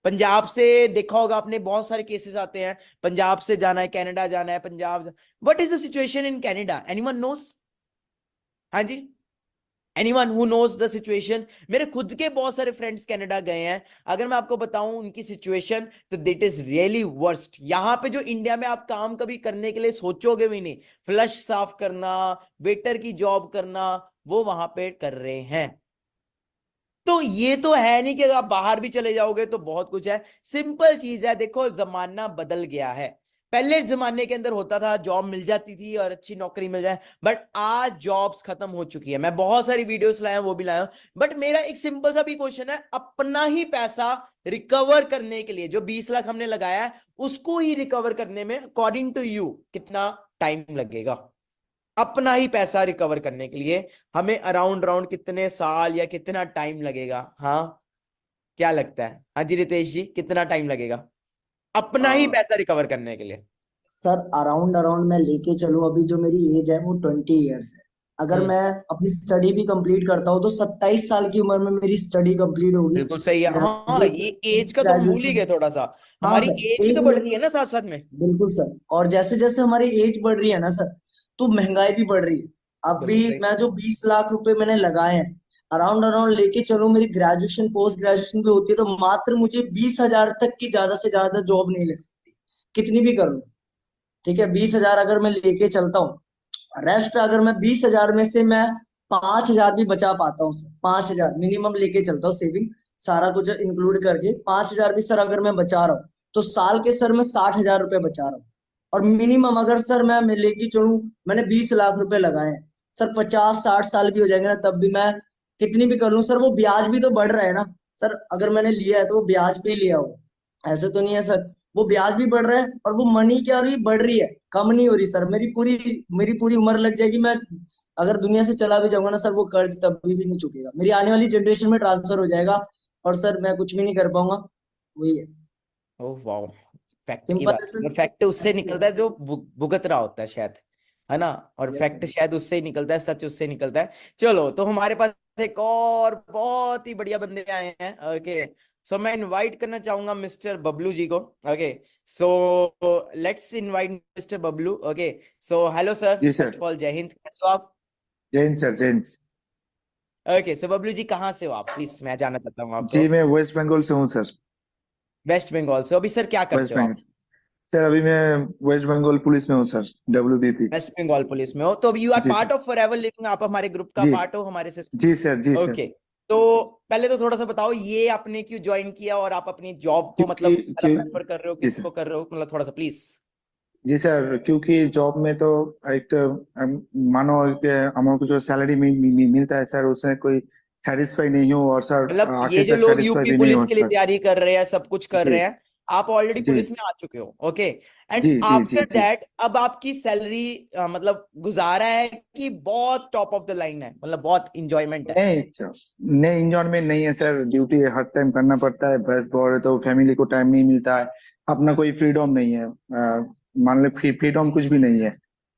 पंजाब से देखा होगा आपने, बहुत सारे केसेस आते हैं, पंजाब से जाना है कनाडा जाना है, Punjab. What is the situation in Canada? Anyone knows? हाँ जी, anyone who knows the situation? मेरे खुद के बहुत सारे फ्रेंड्स कनाडा गए हैं। अगर मैं आपको बताऊं उनकी सिचुएशन, तो दिट इज रियली वर्स्ट। यहाँ पे जो इंडिया में आप काम कभी करने के लिए सोचोगे भी नहीं, फ्लश साफ करना, वेटर की जॉब करना, वो वहां पे कर रहे हैं। तो ये तो है नहीं कि आप बाहर भी चले जाओगे तो बहुत कुछ है। सिंपल चीज है, देखो जमाना बदल गया है। पहले जमाने के अंदर होता था जॉब मिल जाती थी और अच्छी नौकरी मिल जाए, बट आज जॉब्स खत्म हो चुकी है। मैं बहुत सारी वीडियोस लाया हूं, वो भी लाया हूं, बट मेरा एक सिंपल सा भी क्वेश्चन है, अपना ही पैसा रिकवर करने के लिए जो 20 लाख हमने लगाया है, उसको ही रिकवर करने में अकॉर्डिंग टू यू कितना टाइम लगेगा? अपना ही पैसा रिकवर करने के लिए हमें अराउंड कितने साल या कितना टाइम लगेगा? हाँ, क्या लगता है? हाँ जी रितेश जी, कितना टाइम लगेगा अपना ही पैसा रिकवर करने के लिए? सर अराउंड अराउंड मैं लेके चलूं, अभी जो मेरी एज है वो 20 ईयर्स है। अगर मैं अपनी स्टडी भी कंप्लीट करता हूँ तो 27 साल की उम्र में मेरी स्टडी कंप्लीट होगी। बिल्कुल सही है। हाँ, ये एज का तो हम भूल ही गए थोड़ा सा। हाँ हमारी सर, एज भी तो एज बढ़ रही है ना साथ साथ में। बिल्कुल सर। और जैसे जैसे हमारी एज बढ़ रही है ना सर, तो महंगाई भी बढ़ रही है। अब भी बिल्कुल सही। मैं जो 20 लाख रुपए मैंने लगाए हैं, अराउंड अराउंड लेके चलूं, मेरी ग्रेजुएशन पोस्ट ग्रेजुएशन भी होती है तो मात्र मुझे 20,000 तक की ज्यादा से ज्यादा जॉब नहीं लग सकती, कितनी भी कर लूं। ठीक है, 20,000 अगर मैं लेके चलता हूँ, रेस्ट अगर मैं 20,000 में से मैं 5,000 भी बचा पाता हूँ सर, 5,000 मिनिमम लेके चलता हूँ सेविंग, सारा कुछ इंक्लूड करके 5,000 भी सर अगर मैं बचा रहा हूँ तो साल के सर मैं 60,000 रुपए बचा रहा हूँ। और मिनिमम अगर सर मैं लेके चलूं, मैंने 20 लाख रुपए लगाए हैं सर, 50-60 साल भी हो जाएंगे ना तब भी मैं कितनी भी कर लूं सर, वो ब्याज भी तो बढ़ रहा है ना सर। अगर मैंने लिया है तो वो ब्याज पे ही लिया हो, ऐसे तो नहीं है सर। वो ब्याज भी बढ़ रहा है और वो मनी क्या हो रही है, बढ़ रही है, कम नहीं हो रही सर। मेरी पूरी उम्र लग जाएगी, मैं अगर दुनिया से चला भी जाऊंगा ना सर, वो कर्ज तभी भी नहीं चुकेगा, मेरी आने वाली जनरेशन में ट्रांसफर हो जाएगा और सर मैं कुछ भी नहीं कर पाऊंगा। वही है, ओह वाओ, फैक्ट की सिंपल बात। है सर। फैक्ट उससे ऐसे ही निकलता है जो भुगत रहा होता है शायद, है ना? और यस फैक्ट सर। शायद उससे ही निकलता है, सच उससे निकलता है। चलो, तो हमारे पास एक और बहुत ही बढ़िया बंदे आए हैं। ओके, सो मैं इनवाइट करना चाहूंगा मिस्टर बबलू जी को। Okay, so let's invite Mister Bablu. Okay, so hello sir, जी फर्स्ट सर। ऑफ ऑल जय हिंद, कैसे हो आप? जय हिंद सर, जय हिंद। ओके, सो बबलू जी कहाँ से हो आप, प्लीज मैं जानना चाहता हूँ आपको। जी मैं वेस्ट बंगाल से हूँ सर। वेस्ट बंगाल से। अभी सर क्या करते वेस्ट हो आप? बंगाल सर, अभी मैं वेस्ट बंगाल पुलिस में हूँ sir, WBP। West Bengal police में हो तो अभी यू आर जी part sir. Of Forever Living, आप हमारे ग्रुप का जी पार्ट हो, हमारे सिस्टम। जी सर, जी सर। ओके, तो पहले तो थोड़ा सा बताओ ये आपने क्यों ज्वाइन किया और आप अपनी जॉब को क्योंकि मतलब ज्यादा क्यों प्रेफर कर रहे हो, जी सर। किसको कर रहे हो, मतलब थोड़ा सा प्लीज। जी सर, क्योंकि जॉब में तो एक मानो कि हमको जो सैलरी मिलता है सर, उससे कोई सेटिस्फाई नहीं हूँ और सर मतलब ये आखिर जो तक लोग सेटिस्फाई यूपी भी नहीं पुलिस हूँ के लिए सर। तैयारी कर रहे हैं, सब कुछ कर जी रहे हैं, आप ऑलरेडी जी पुलिस में आ चुके हो। ओके, एंड जी जी जी आफ्टर जी। दैट अब आपकी सैलरी मतलब गुजारा है कि बहुत टॉप ऑफ द लाइन है, मतलब बहुत इंजॉयमेंट है? नहीं सर, नहीं इंजॉयमेंट नहीं है सर, ड्यूटी हर टाइम करना पड़ता है, बस बहुत है तो फैमिली को टाइम नहीं मिलता है, अपना कोई फ्रीडम नहीं है। मान लो फ्रीडम कुछ भी नहीं है,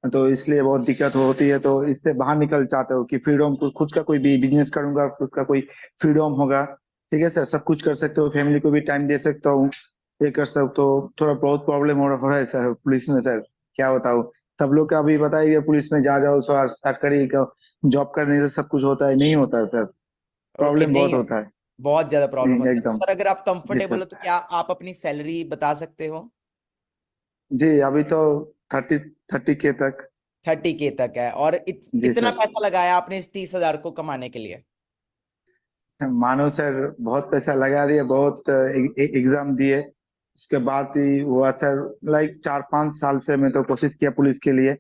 तो इसलिए बहुत दिक्कत होती है। तो इससे बाहर निकल चाहते हो कि फ्रीडम, खुद का कोई भी बिजनेस करूंगा, खुद का कोई फ्रीडम होगा। ठीक है सर, सब कुछ कर सकते हो, फैमिली को भी टाइम दे सकता हूँ, ये कर सकते हो। तो थोड़ा बहुत प्रॉब्लम हो रहा है सर पुलिस में सर, क्या बताऊँ। सब लोग का अभी बताइए, पुलिस में जा जाओ सर, स्टार्ट करिए, जॉब करने से सब कुछ होता है, नहीं होता है सर, ओके, प्रॉब्लम बहुत नहीं होता है। बहुत ज्यादा प्रॉब्लम होता है। तो एकदम। सर अगर आप जी कंफर्टेबल सर। हो तो क्या आप अपनी सैलरी बता सकते हो? जी अभी तो 30 के तक। 30K तक है, और जी कितना सर। पैसा लगाया आपने इस 30,000 को कमाने के लिए? मानो सर बहुत पैसा लगा दिए, बहुत एग्जाम दिए, उसके बाद ही हुआ सर। लाइक 4-5 साल से मैं तो कोशिश किया पुलिस के लिए,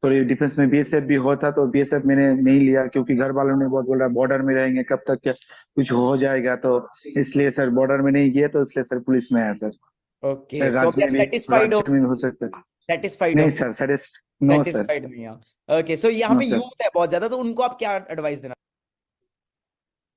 तो ये डिफेंस में BSF भी होता, तो BSF मैंने नहीं लिया क्योंकि घर वालों ने बहुत बोला बॉर्डर में रहेंगे कब तक, क्या कुछ हो जाएगा, तो इसलिए सर बॉर्डर में नहीं गया, तो इसलिए सर पुलिस में आया सर। ओके, सो अभी राज्य आप में भी, सेटिस्फाइड हो? राज्य में भी हो सकता है। सेटिस्फाइड हो? नहीं सर, नो सर। सेटिस्फाइड नहीं हो? ओके, सो यहाँ नो पे सर। यूथ है बहुत ज्यादा, तो उनको आप क्या एडवाइस देना?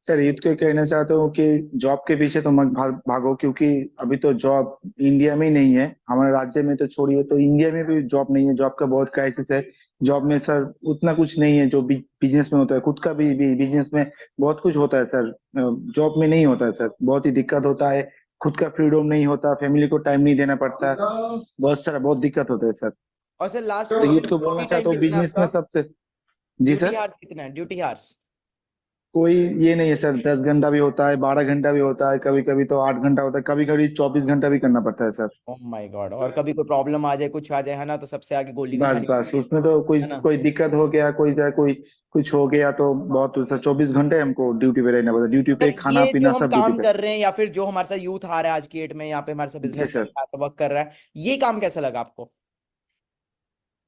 सर ईद को कहना चाहता हूँ कि जॉब के पीछे तो मत भागो, क्योंकि अभी तो जॉब इंडिया में ही नहीं है, हमारे राज्य में तो छोड़िए, तो इंडिया में भी जॉब नहीं है, जॉब का बहुत क्राइसिस है। जॉब में सर उतना कुछ नहीं है जो बिजनेस में होता है, खुद का भी बिजनेस में बहुत कुछ होता है सर, जॉब में नहीं होता है सर, बहुत ही दिक्कत होता है, खुद का फ्रीडम नहीं होता, फैमिली को टाइम नहीं देना पड़ता, बहुत दिक्कत होता है सर। और सर लास्ट तो क्वेश्चन, यूथ को बोलना ड्यूटी चाहता टाइम हूँ कितना है बिजनेस में आपका? सबसे। जी ड्यूटी सर। हार्स कितना है, ड्यूटी हार्स? कोई ये नहीं है सर, 10 घंटा भी होता है, 12 घंटा भी होता है, कभी कभी तो 8 घंटा होता है, कभी कभी 24 घंटा भी करना पड़ता है सर। ओह माय गॉड, और कभी कोई प्रॉब्लम आ जाए, कुछ आ जाए, है ना, तो सबसे आगे गोली भी बस खानी बस पड़ती उसमें तो कोई है ना? कोई दिक्कत हो गया, कोई कुछ हो गया तो बहुत सर, 24 घंटे हमको ड्यूटी पे रहना पड़ता है, ड्यूटी सर पे खाना ये जो पीना हम सब ड्यूटी काम पे। कर रहे हैं या फिर जो हमारे साथ यूथ आ रहा है आज की डेट में यहाँ पे हमारे साथ जी बिजनेस कर सर। रहा है, वर्क कर रहा है, ये काम कैसा लगा आपको?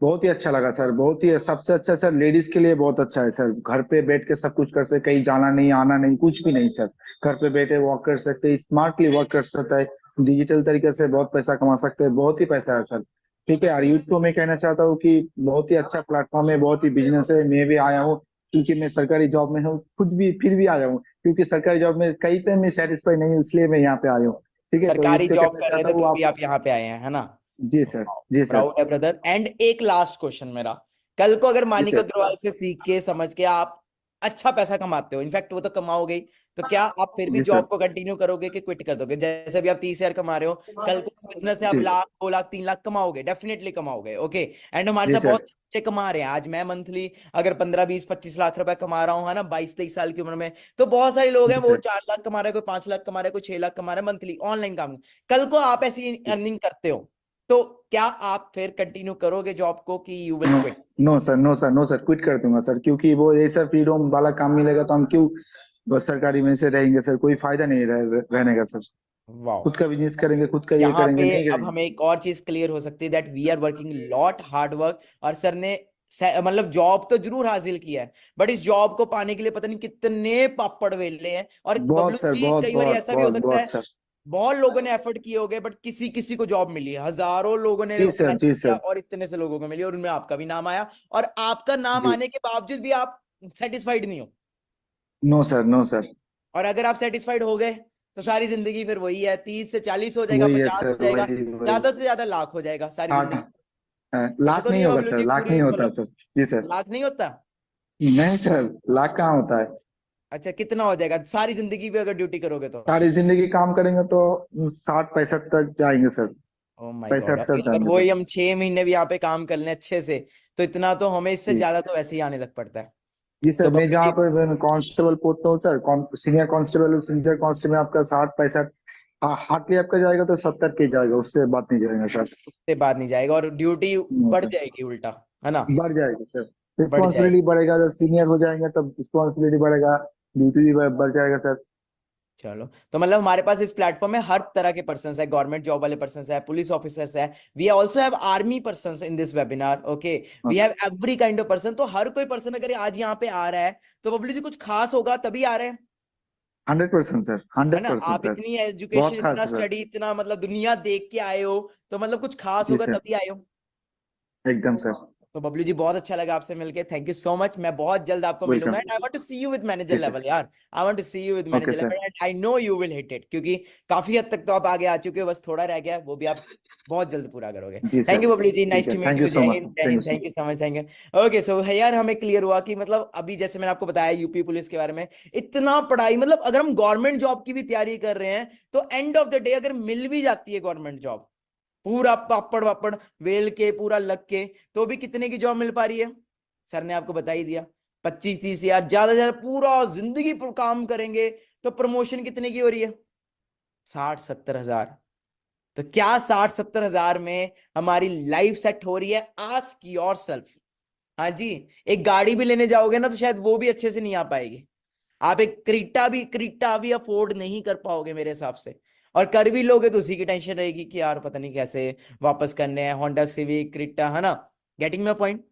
बहुत ही अच्छा लगा सर, बहुत ही सबसे अच्छा सर, लेडीज के लिए बहुत अच्छा है सर, घर पे बैठ के सब कुछ कर सकते, कहीं जाना नहीं आना नहीं कुछ भी नहीं सर, घर पे बैठे वर्क कर सकते, स्मार्टली वर्क कर सकता है, डिजिटल तरीके से बहुत पैसा कमा सकते हैं, बहुत ही पैसा है सर। ठीक है, और यूथ को मैं कहना चाहता हूँ कि बहुत ही अच्छा प्लेटफॉर्म है, बहुत ही बिजनेस है। मैं भी आया हूँ क्योंकि मैं सरकारी जॉब में हूँ, खुद भी फिर भी आया हूँ क्योंकि सरकारी जॉब में कहीं पे मैं सेटिस्फाई नहीं हूँ, इसलिए मैं यहाँ पे आया हूँ। ठीक है, तो यूथ सरकारी से जॉब कहना कर रहे चाहता थे हूँ तो भी आप। आप यहाँ पे आए हैं, है ना? जी सर, जी सर, प्राउड है ब्रदर। एंड एक लास्ट क्वेश्चन मेरा, कल को अगर जी मानिक सर, अग्रवाल से सीख के समझ के आप अच्छा पैसा कमाते हो, इनफैक्ट वो तो कमाओगे ही, तो क्या आप फिर भी जी जॉब सर, को कंटिन्यू करोगे कि क्विट कर दोगे? जैसे भी आप 30,000 कमा रहे हो, कल को इस बिजनेस से आप जी, 1,00,000, 2,00,000, 3,00,000 कमाओगे, डेफिनेटली कमाओगे। ओके, एंड हमारे जी साथ बहुत सर, अच्छे कमा रहे हैं। आज मैं मंथली अगर 15, 20, 25 लाख रुपए कमा रहा हूँ, है ना, 22, 23 साल की उम्र में, तो बहुत सारे लोग हैं जी वो सर, 4 लाख कमा रहे हैं, कोई 5 लाख कमा रहा है, कोई 6 लाख कमा रहा है मंथली ऑनलाइन काम। कल को आप ऐसी अर्निंग करते हो तो क्या आप फिर कंटिन्यू करोगे जॉब को कि you will no, quit? No sir, no sir, no sir, quit कर दूंगा सर, क्योंकि वो ऐसा फ्रीडम वाला काम मिलेगा तो हम क्यों बस सरकारी में से रहेंगे सर? कोई फायदा नहीं रहने का सर। वाह। खुद का बिजनेस करेंगे, खुद का ये यहाँ करेंगे, पे नहीं अब करेंगे। हमें एक और चीज क्लियर हो सकती है, that we are working lot hard work. और सर ने मतलब जॉब तो जरूर हासिल किया है, बट इस जॉब को पाने के लिए पता नहीं कितने पापड़ बेले हैं। और बबलू बहुत सर, जी बहुत कई बार बहुत ऐसा भी हो बहुत सकता बहुत है सर। बहुत लोगों ने एफर्ट किए हो गए, बट किसी किसी को जॉब मिली है, हजारों लोगों ने जी अप्लाई सर, जी किया सर, और इतने से लोगों को मिली और उनमें आपका भी नाम आया, और आपका नाम जी। आने के बावजूद भी आप सेटिस्फाइड नहीं हो। No sir, no sir. और अगर आप सेटिस्फाइड हो गए तो सारी जिंदगी फिर वही है, 30 से 40 हो जाएगा, वही है 50 हो सर, जाएगा, वही वही। ज्यादा से ज्यादा लाख हो जाएगा सारी आठ जिंदगी। ऐसा लाख तो नहीं नहीं है होगा बबलू सर, जी, लाख नहीं पूरी होता मतलब सर। जी सर। लाख नहीं होता? नहीं सर, लाख कहाँ होता है? अच्छा, कितना हो जाएगा सारी जिंदगी भी अगर ड्यूटी करोगे तो? सारी जिंदगी काम करेंगे तो 60 65 तक जाएंगे सर। ओ माय गॉड, 65 तक अगर जाएंगे वही सर। हम 6 महीने भी यहाँ पे काम कर लें अच्छे से, तो इतना तो हमें इससे जी, ज्यादा तो वैसे ही आने लग पड़ता है। जी सो सर, मैं बबलू जहाँ जी, पर कांस्टेबल पोस्ट हूँ sir, senior constable, senior constable में आपका 60 65, हार्डली आपका जाएगा तो 70 के जाएगा, उससे बात नहीं जाएगा सर। से बात नहीं जाएगा और ड्यूटी नो बढ़ सर, जाएगी उल्टा, है ना? बढ़ जाएगा सर। बढ़ जाएगी। रिस्पॉन्सिबिलिटी बढ़ेगा, जब सीनियर हो जाएंगे तब रिस्पॉन्सिबिलिटी बढ़ेगा, ड्यूटी भी बढ़ जाएगा सर। चलो, तो मतलब हमारे पास इस प्लेटफॉर्म में हर तरह के पर्सन है, गवर्नमेंट जॉब वाले पर्सन है, पुलिस ऑफिसर्स है, we also have army person in this webinar. Okay, we have every kind of person. तो हर कोई पर्सन अगर आज यहाँ पे आ रहा है तो बबलू जी कुछ खास होगा तभी आ रहे हैं, 100% सर, है ना? 100% आप सर। इतनी एजुकेशन, बहुत इतना खास है सर। स्टडी, इतना मतलब दुनिया देख के आए हो, तो मतलब कुछ खास जी होगा सर, तभी आए हो। एकदम सर। तो बबलू जी बहुत अच्छा लगा आपसे मिलके, थैंक यू सो मच। मैं बहुत जल्द आपको मिलूंगा welcome. And I want to see you with manager जी सर। लेवल यार। I want to see you with okay manager sir. Level and I know you will hit it, क्योंकि काफी हद तक तो आप आगे आ चुके हो, बस थोड़ा रह गया है, वो भी आप बहुत जल्द पूरा करोगे। जी thank sir. You Bablu ji, ठीक नाइस है, to meet thank you you. So Jai much, Hind, Jai thank you Hind, so thank you so much, thank you. Okay, so यार हमें क्लियर हुआ कि मतलब अभी जैसे मैंने आपको बताया यूपी पुलिस के बारे में, इतना पढ़ाई, मतलब अगर हम गवर्नमेंट जॉब की भी तैयारी कर रहे हैं तो एंड ऑफ द डे अगर मिल भी जाती है गवर्नमेंट जॉब, पूरा पापड़ वापड़ वेल के पूरा लग के, तो भी कितने की जॉब मिल पा रही है? सर ने आपको बता ही दिया, 25-30 हजार, ज्यादा से ज्यादा पूरा जिंदगी काम करेंगे तो प्रमोशन कितने की हो रही है? 60-70 हजार। तो क्या 60-70 हजार में हमारी लाइफ सेट हो रही है? Ask yourself. हाँ जी, एक गाड़ी भी लेने जाओगे ना तो शायद वो भी अच्छे से नहीं आ पाएगी। आप एक क्रीटा भी अफोर्ड नहीं कर पाओगे मेरे हिसाब से, और कर भी लोगे तो उसी की टेंशन रहेगी कि यार पता नहीं कैसे वापस करने हैं, होंडा सिविक, क्रीटा, है ना? Getting my point?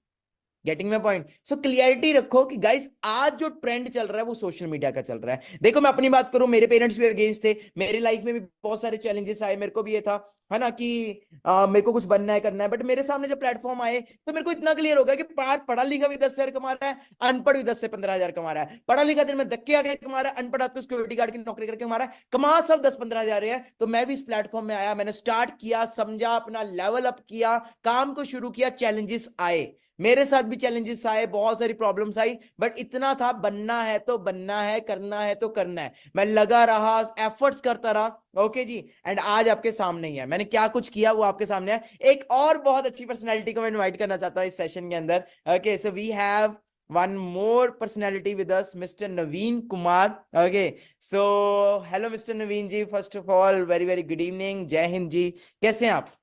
Getting my point? So clarity रखो कि गाइस आज जो ट्रेंड चल रहा है वो सोशल मीडिया का चल रहा है। देखो मैं अपनी बात करूं, मेरे पेरेंट्स भी अगेंस्ट थे, मेरी लाइफ में भी बहुत सारे चैलेंजेस आए, मेरे को भी ये था, है ना, कि मेरे को कुछ बनना है, करना है, बट मेरे सामने जब प्लेटफॉर्म आए तो मेरे को इतना क्लियर हो गया कि पढ़ा लिखा भी 10 हजार कमा रहा है, अनपढ़ भी 10 से 15 हजार कमा रहा है, पढ़ा लिखा दिन में धक्के आके कमा रहा है, अनपढ़ तो सिक्योरिटी गार्ड की नौकरी करके कमा रहा है, कमा सब 10-15 हजार है। तो मैं भी इस प्लेटफॉर्म में आया, मैंने स्टार्ट किया, समझा, अपना लेवल अप किया, काम को शुरू किया, चैलेंजेस आए, मेरे साथ भी चैलेंजेस आए, बहुत सारी प्रॉब्लम्स आई, बट इतना था, बनना है तो बनना है, करना है तो करना है। मैं लगा रहा, एफर्ट्स करता रहा। ओके जी, एंड आज आपके सामने ही है, मैंने क्या कुछ किया वो आपके सामने है। एक और बहुत अच्छी पर्सनैलिटी को मैं इन्वाइट करना चाहता हूँ इस सेशन के अंदर। Okay, so we have one more personality with us, Mister Naveen Kumar. Okay, so hello Mister Naveen ji, first of all very very good evening, जय हिंद जी, कैसे हैं आप?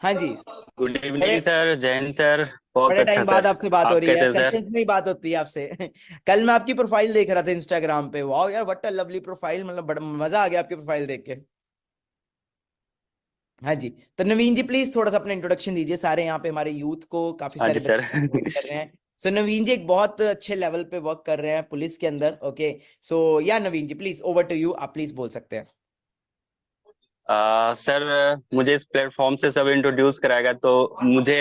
हाँ जी, गुड बड़े इवनिंग सर, जैन सर। बहुत बड़े अच्छा टाइम बाद सर। आपसे बात हो आप रही है, कैसे हैं सर? सेशंस में ही बात होती है आपसे। कल मैं आपकी प्रोफाइल देख रहा था इंस्टाग्राम पे, वाह यार व्हाट अ लवली प्रोफाइल, मतलब बड़ा मजा आ गया आपकी प्रोफाइल देख के। हाँ जी, तो नवीन जी प्लीज थोड़ा सा अपना इंट्रोडक्शन दीजिए, सारे यहाँ पे हमारे यूथ को काफी हाँ सारे जी सर। बच्चे join कर रहे हैं। सो नवीन जी एक बहुत अच्छे लेवल पे वर्क कर रहे हैं पुलिस के अंदर। ओके, सो या नवीन जी प्लीज ओवर टू यू, आप प्लीज बोल सकते हैं। सर मुझे इस प्लेटफॉर्म से सब इंट्रोड्यूस कराएगा तो मुझे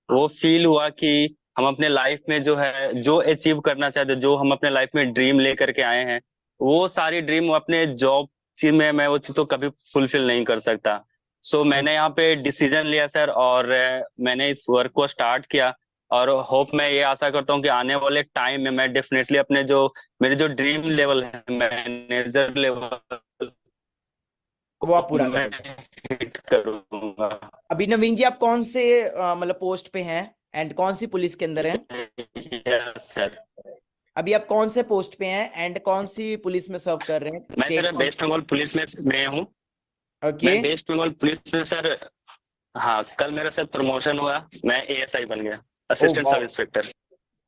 वो फील हुआ कि हम अपने लाइफ में जो है जो अचीव करना चाहते, जो हम अपने लाइफ में ड्रीम लेकर के आए हैं, वो सारी ड्रीम अपने जॉब चीज में मैं वो चीज तो कभी फुलफिल नहीं कर सकता। सो मैंने यहाँ पे डिसीजन लिया सर, और मैंने इस वर्क को स्टार्ट किया। और होप मैं ये आशा करता हूँ कि आने वाले टाइम में मैं डेफिनेटली अपने जो मेरे जो ड्रीम लेवल है मैनेजर लेवल वो आप पूरा मैं करोगे। हिट करूंगा। अभी नवीन जी आप कौन से मतलब पोस्ट पे हैं एंड कौन सी पुलिस के अंदर हैं? Yes sir. अभी आप कौन से पोस्ट पे हैं एंड कौन सी पुलिस में सर्व कर रहे हैं? मैं स्टेट सर कौन वेस्ट बंगाल पुलिस में हूँ। ओके मैं वेस्ट बंगाल पुलिस में सर, हाँ कल मेरा सर प्रमोशन हुआ, मैं एएसआई बन गया, असिस्टेंट सब wow inspector.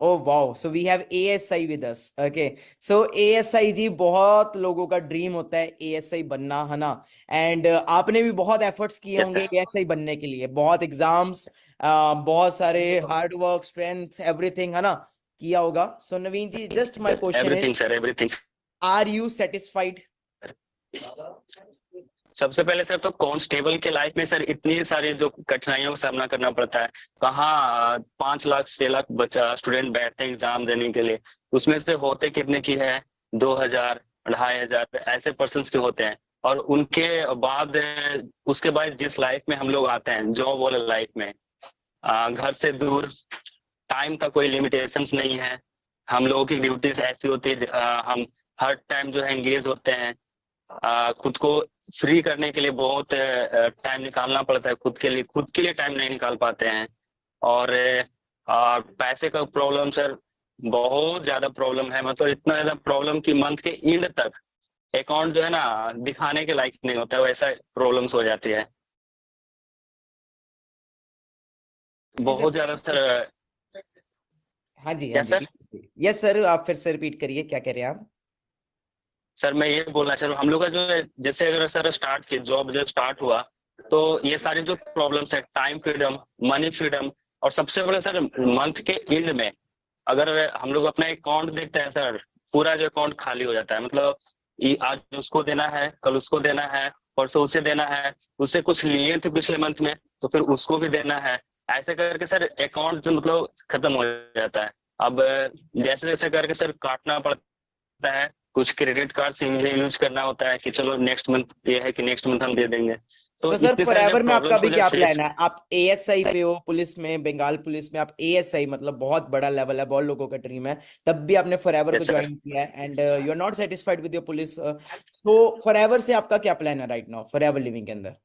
Oh wow, so we have ASI with us. Okay, so ASI ji बहुत लोगों का ड्रीम होता है एएसआई बनना, है ना? एंड आपने भी बहुत एफर्ट्स किए यस होंगे सर। एएसआई बनने के लिए, बहुत एग्जाम्स, बहुत सारे हार्ड वर्क, स्ट्रेंथ, एवरीथिंग, है ना, किया होगा। So Naveen ji, just my question is, everything sir, everything. Are you satisfied? सबसे पहले सर तो कांस्टेबल के लाइफ में सर इतनी सारी जो कठिनाइयों का सामना करना पड़ता है, कहाँ 5 लाख 6 लाख बच्चा स्टूडेंट बैठते हैं एग्जाम देने के लिए, उसमें से होते कितने की है 2000 2500 ऐसे पर्सन के होते हैं। और उनके बाद उसके बाद जिस लाइफ में हम लोग आते हैं जॉब वाले लाइफ में, घर से दूर, टाइम का कोई लिमिटेशंस नहीं है, हम लोगों की ड्यूटीज ऐसी होती है, हम हर टाइम जो है एंगेज होते हैं, खुद को फ्री करने के लिए बहुत टाइम निकालना पड़ता है, खुद के लिए टाइम नहीं निकाल पाते हैं। और पैसे का प्रॉब्लम सर बहुत ज्यादा प्रॉब्लम है, मतलब इतना ज्यादा प्रॉब्लम कि मंथ के एंड तक अकाउंट जो है ना दिखाने के लायक नहीं होता है, वैसा प्रॉब्लम्स हो जाती है बहुत ज्यादा सर। हाँ जी, क्या हाँ सर? जी, यस सर, आप फिर से रिपीट करिए, क्या कह रहे हैं आप? सर मैं ये बोलना चाह रहा हूँ, हम लोग का जो है जैसे अगर सर स्टार्ट किया जॉब जो स्टार्ट हुआ, तो ये सारी जो प्रॉब्लम्स है, टाइम फ्रीडम, मनी फ्रीडम, और सबसे बड़ा सर मंथ के एंड में अगर हम लोग अपना अकाउंट देखते हैं सर, पूरा जो अकाउंट खाली हो जाता है, मतलब आज उसको देना है, कल उसको देना है, परसों उसे देना है, उससे कुछ लिए थे पिछले मंथ में तो फिर उसको भी देना है, ऐसे करके सर अकाउंट जो मतलब खत्म हो जाता है। अब जैसे जैसे करके सर काटना पड़ता है, कुछ क्रेडिट कार्ड से यूज करना होता है कि चलो नेक्स्ट मंथ ये है कि नेक्स्ट मंथ हम दे देंगे, तो सर इतने सारे फॉरएवर में आपका प्रॉब्लम्स भी को क्या जब फेस। प्लान है? आप एएसआई पे हो पुलिस में, बंगाल पुलिस में आप एएसआई, मतलब बहुत बड़ा लेवल है, बहुत लोगों का ड्रीम है, तब भी आपने फॉरएवर को यस सर। ज्वाइन किया है and you are not satisfied with your police. तो फॉरएवर से आपका क्या प्लान है राइट नाउ फॉरएवर लिविंग के अंदर?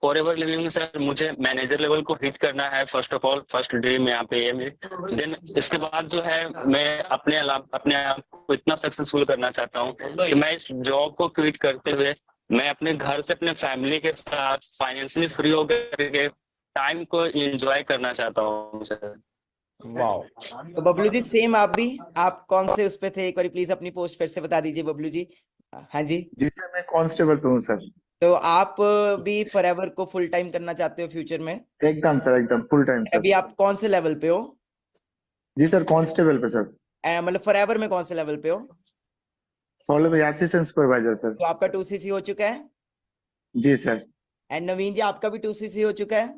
फॉरएवर लिविंग में सर मुझे मैनेजर लेवल को हिट करना है, first of all, first dream यहाँ पे ये मेरी। देन इसके बाद जो है मैं अपने आप को इतना सक्सेसफुल करना चाहता हूँ कि मैं इस जॉब को क्विट करते हुए मैं अपने घर से अपने फैमिली के साथ फाइनेंशियली फ्री होकर के टाइम को एंजॉय करना चाहता हूँ सर। वाओ, तो बबलू जी सेम आप भी, आप कौन से उस पे थे? एक बार प्लीज अपनी पोस्ट फिर से बता दीजिए बबलू जी। हाँ जी, जी सर, मैं कांस्टेबल पे हूँ सर। तो आप भी फॉरएवर को फुल टाइम करना चाहते हो फ्यूचर में? एकदम सर, एकदम फुल टाइम सर। अभी आप कौन से लेवल पे हो? जी सर, कांस्टेबल पे सर। मतलब फॉरएवर में कौन से लेवल पे हो? फॉलो में असिस्टेंट सुपरवाइजर सर। तो आपका 2cc हो चुका है? जी सर। एंड नवीन जी आपका भी 2cc हो चुका है?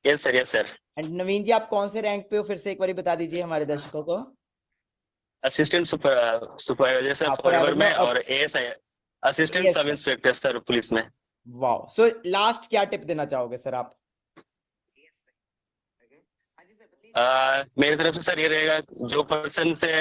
Yes sir, yes sir. And Naveen ji आप कौन से रैंक पे हो, फिर से एक बार बता दीजिए हमारे दर्शकों को। असिस्टेंट सुपरवाइजर सर फॉरएवर में, और ASI assistant sub inspector sir police में। वाओ, सो लास्ट क्या टिप देना चाहोगे सर आप? मेरी तरफ से सर ये रहेगा, जो पर्सन से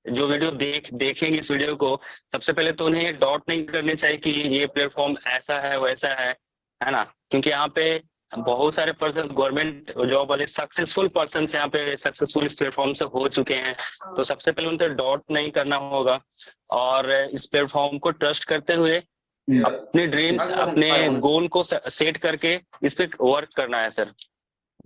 जो वीडियो देखेंगे इस वीडियो को, सबसे पहले तो उन्हें डॉट नहीं करने चाहिए कि ये प्लेटफॉर्म ऐसा है वैसा है ना, क्योंकि यहाँ पे बहुत सारे पर्सन गवर्नमेंट जॉब वाले सक्सेसफुल पर्सन यहाँ पे सक्सेसफुल इस प्लेटफॉर्म से हो चुके हैं, तो सबसे पहले उनसे डॉट नहीं करना होगा, और इस प्लेटफॉर्म को ट्रस्ट करते हुए अपने ड्रीम्स, अपने गोल को सेट करके इस पे वर्क करना है sir.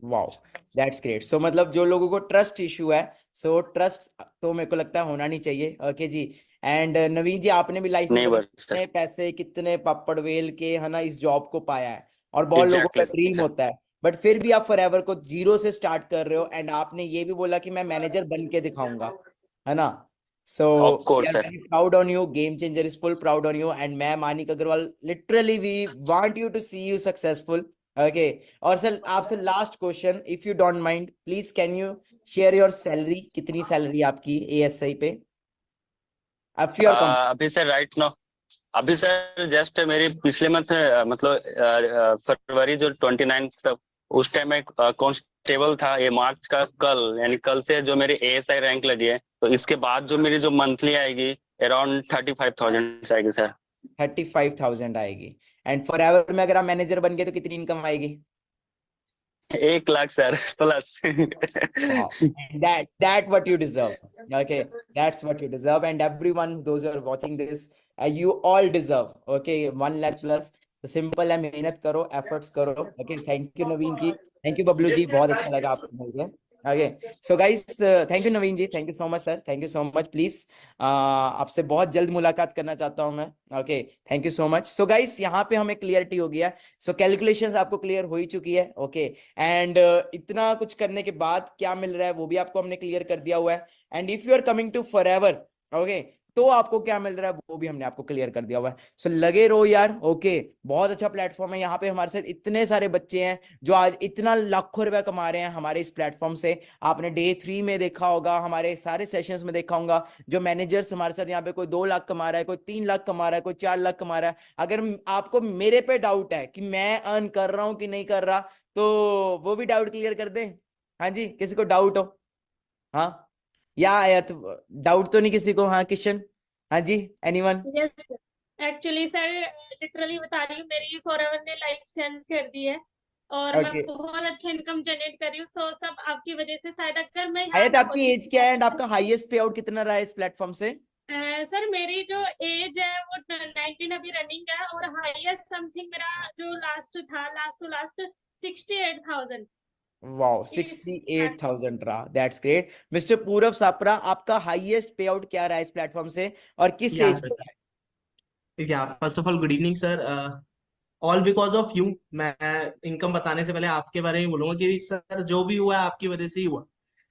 Wow, that's great. So मतलब जो लोगों को ट्रस्ट इशू है, सो ट्रस्ट तो मेरे को लगता है होना नहीं चाहिए। Okay ji. एंड नवीन जी आपने भी लाइफ में कितने पैसे, कितने पापड़ वेल के, है ना, इस जॉब को पाया है, और बहुत लोगों का ड्रीम होता है, बट फिर भी आप फॉरएवर को जीरो से स्टार्ट कर रहे हो, एंड आपने ये भी बोला कि मैं मैनेजर बन के दिखाऊंगा, है ना? So Of we course, are sir. very proud on you. Game Changer is full proud on you. And मैं Manik Agarwal literally we want you to see you successful. Okay. और सर आपसे last question, if you don't mind, please can you share your salary? कितनी salary आपकी ASI पे? If you are comfortable. अभी sir right now, अभी sir just मेरी पिछले month मतलब फरवरी जो 29 उस टाइम में कांस्टेबल था, ये मार्च का कल यानी कल से जो मेरी ASI रैंक लगी है, तो इसके बाद जो मेरी जो मंथली आएगी अराउंड 35,000 आएगी सर। 35,000 आएगी। एंड फॉर एवर में अगर आप मैनेजर बन गए तो कितनी इनकम आएगी? 1 lakh sir plus. Wow. That what you deserve. Okay, that's what you deserve, and everyone those who are watching this, you all deserve. Okay, 1 lakh plus. तो सिंपल है, मेहनत करो, एफर्ट्स करो। Okay, thank you Naveen ji, thank you Bablu ji, बहुत अच्छा लगा आपको मिलके। Okay so guys, thank you Naveen ji, thank you so much sir, thank you so much. Please आपसे बहुत जल्द मुलाकात करना चाहता हूं मैं। Okay, thank you so much. So guys, यहाँ पे हमें क्लियरिटी हो गया। सो कैलकुलेशंस आपको क्लियर हो ही चुकी है। ओके, एंड इतना कुछ करने के बाद क्या मिल रहा है वो भी आपको हमने क्लियर कर दिया हुआ है। And if you are coming to Forever, okay, तो आपको क्या मिल रहा है वो भी हमने आपको क्लियर कर दिया हुआ है। सो लगे रहो यार। ओके, बहुत अच्छा प्लेटफॉर्म है। यहाँ पे हमारे साथ इतने सारे बच्चे हैं जो आज इतना लाखों रुपया कमा रहे हैं हमारे इस प्लेटफॉर्म से। आपने डे 3 में देखा होगा, हमारे सारे सेशंस में देखा होगा, जो मैनेजर्स हमारे साथ यहाँ पे कोई 2 लाख कमा रहा है, कोई 3 लाख कमा रहा है, कोई 4 लाख कमा रहा है। अगर आपको मेरे पे डाउट है कि मैं अर्न कर रहा हूँ कि नहीं कर रहा, तो वो भी डाउट क्लियर कर दें। हाँ जी, किसी को डाउट हो? हाँ या तो डाउट तो नहीं किसी को? हाँ किशन, हाँ जी, एनीवन? एक्चुअली सर लिटरली बता रही हूँ, मेरी फॉरएवर ने लाइफ चेंज कर दी है और मैं Okay. बहुत अच्छा इनकम जनरेट कर रही हूँ। सो सब आपकी वजह से। शायद अगर मैं यहाँ आयत, ना आपकी होती एज क्या है एंड आपका हाईएस्ट पे आउट कितना रहा है इस प्लेटफॉर्म से? सर मेरी जो एज है वो 19 अभी रनिंग है और हाईएस्ट समथिंग मेरा जो लास्ट था, लास्ट टू लास्ट 68,000। वाओ, 68,000 रहा। That's great. मिस्टर पूरव सापरा, आपका हाईएस्ट पे आउट क्या रहा है इस प्लेटफॉर्म से और किस या एज सर, से? या first of all good evening sir, all because of you. मैं इनकम बताने से पहले आपके बारे में बोलूंगा कि सर जो भी हुआ है आपकी वजह से ही हुआ।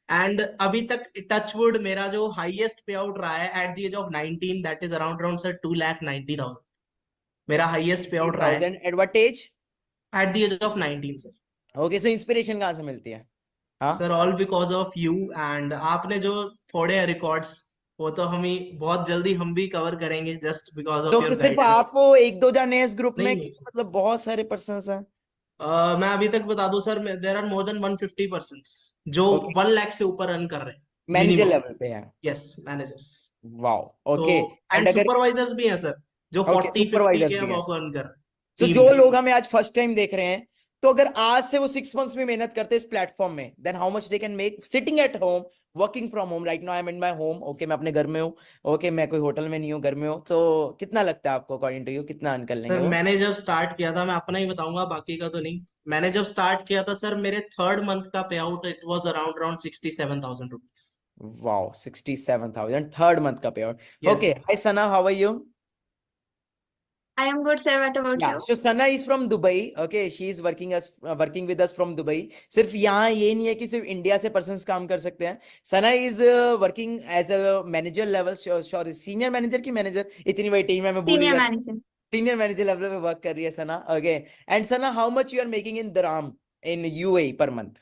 एंड अभी तक टचवुड मेरा जो हाईएस्ट पे आउट रहा है at the age of 19, that is around sir 2,90,000 मेरा हाईएस्ट पे आउट रहा है at what age? At the age of 19 sir. Okay, so inspiration कहाँ से मिलती है? हाँ sir all because of you. And आपने जो फोड़े हैं रिकॉर्ड्स, वो तो हम ही बहुत जल्दी हम भी कवर करेंगे जस्ट बिकॉज तो ऑफ योर सिर्फ गाइडेंस। आप वो 1-2 जाने हैं इस ग्रुप में नहीं कि नहीं मतलब बहुत सारे पर्सन्स हैं? मैं अभी तक बता दूं sir, there are more than 150 persons जो Okay. 1 लाख से ऊपर अर्न कर रहे हैं मैनेजर मिनिमम। लेवल पे हैं? Yes, managers. वाओ, तो ओके। एंड एंड अगर सुपरवाइजर्स भी हैं सर जो ओके 40-50 सुपरवाइजर्स के भी हैं, अब अर्न कर रहे हैं तो टीम जो में। लोग हमें आज फर्स्ट टाइम देख रहे हैं, तो अगर आज से वो 6 मंथ्स में मेहनत करते इस प्लेटफॉर्म में, then how much they can make sitting at home, working from home. Right now I am in my home. Okay, मैं अपने घर में हूँ। ओके, मैं कोई होटल में नहीं हूँ, घर में हूँ। तो कितना लगता है आपको, अकॉर्डिंग टू यू, कितना अर्न कर लेंगे सर वो? मैंने जब स्टार्ट किया था, मैं अपना ही बताऊंगा बाकी का तो नहीं, मैंने जब स्टार्ट किया था सर मेरे 3rd मंथ का pay out it was around 67,000 rupees. Wow, 67,000 third month का pay out. Yes okay, hi Sana, how are you? I am good, sir. What about Yeah, you? so Sana is from Dubai. Okay, she is working with us from Dubai. सिर्फ यहाँ ये नहीं है कि सिर्फ India से persons काम कर सकते हैं। Sana is working as a manager level, sorry senior manager की मैनेजर, इतनी बड़ी टीम है मैं भूल ही Senior गया। manager. सीनियर मैनेजर लेवल पे वर्क कर रही है Sana. Okay, and Sana, how much you are making in dirham in UAE per month?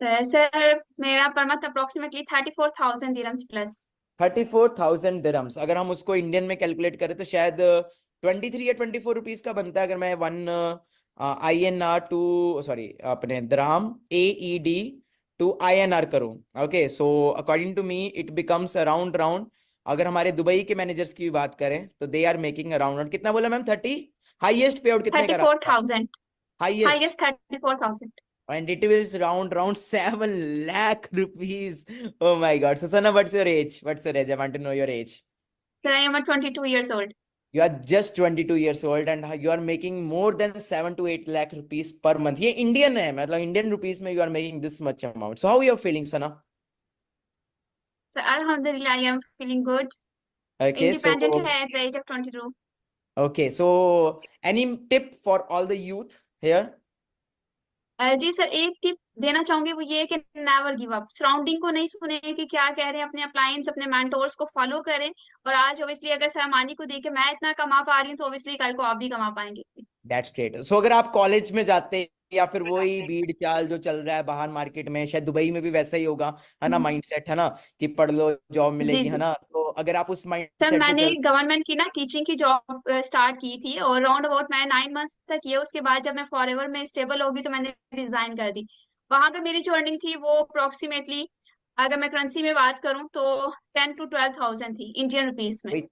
Sir मेरा per month approximately 34,000 dirhams plus. 34,000 dirhams. अगर हम उसको इंडियन में कैलकुलेट करें तो शायद 23 या 24 रुपीज का बनता है। अगर मैं 1 INR टू, सॉरी अपने दराम AED टू INR करूं। Okay, so according to me it becomes around अगर हमारे दुबई के मैनेजर्स की भी बात करें तो दे आर मेकिंग अराउंड, कितना बोला मैम? 30? हाईएस्ट पे आउट कितने का रहा? 34,000। Highest highest 34,000। and it is round 7 lakh rupees. Oh my god. So Sana, what's your age? I want to know your age. Sir, I am 22 years old. You are just 22 years old and you are making more than 7 to 8 lakh rupees per month. ये Indian है, मतलब Indian rupees में you are making this much amount. So how you are feeling, Sana? So Alhamdulillah, I am feeling good. Okay, Independent so at the age of 22. okay, so any tip for all the youth here? जी sir, एक tip देना चाहूंगी वो ये है कि never give up, surrounding को नहीं सुने कि क्या कह रहे हैं, अपने अप्लायंस अपने मेंटोर्स को फॉलो करें। और आज ऑब्वियसली अगर सरमानी को देख के मैं इतना कमा पा रही हूँ तो ऑब्वियसली कल को आप भी कमा पाएंगे। That's great. सो अगर आप कॉलेज में जाते या फिर वही भीड़ चाल जो चल रहा है बाहर मार्केट में, शायद दुबई में भी वैसा ही होगा, है ना, माइंडसेट, है ना, कि पढ़ लो जॉब जी मिलेगी, है जी ना, तो अगर आप उस सर, माइंडसेट से मैंने चल गवर्नमेंट की ना टीचिंग की जॉब स्टार्ट की थी और राउंड अबाउट मैं 9 मंथ्स तक किया। उसके बाद जब मैं फॉरएवर में स्टेबल होगी तो मैंने रिजाइन कर दी। वहां पे मेरी जो अर्निंग थी वो अप्रोक्सीमेटली, अगर मैं करेंसी में बात करूं तो 10 to 12 thousand थी इंडियन रुपीस में। वही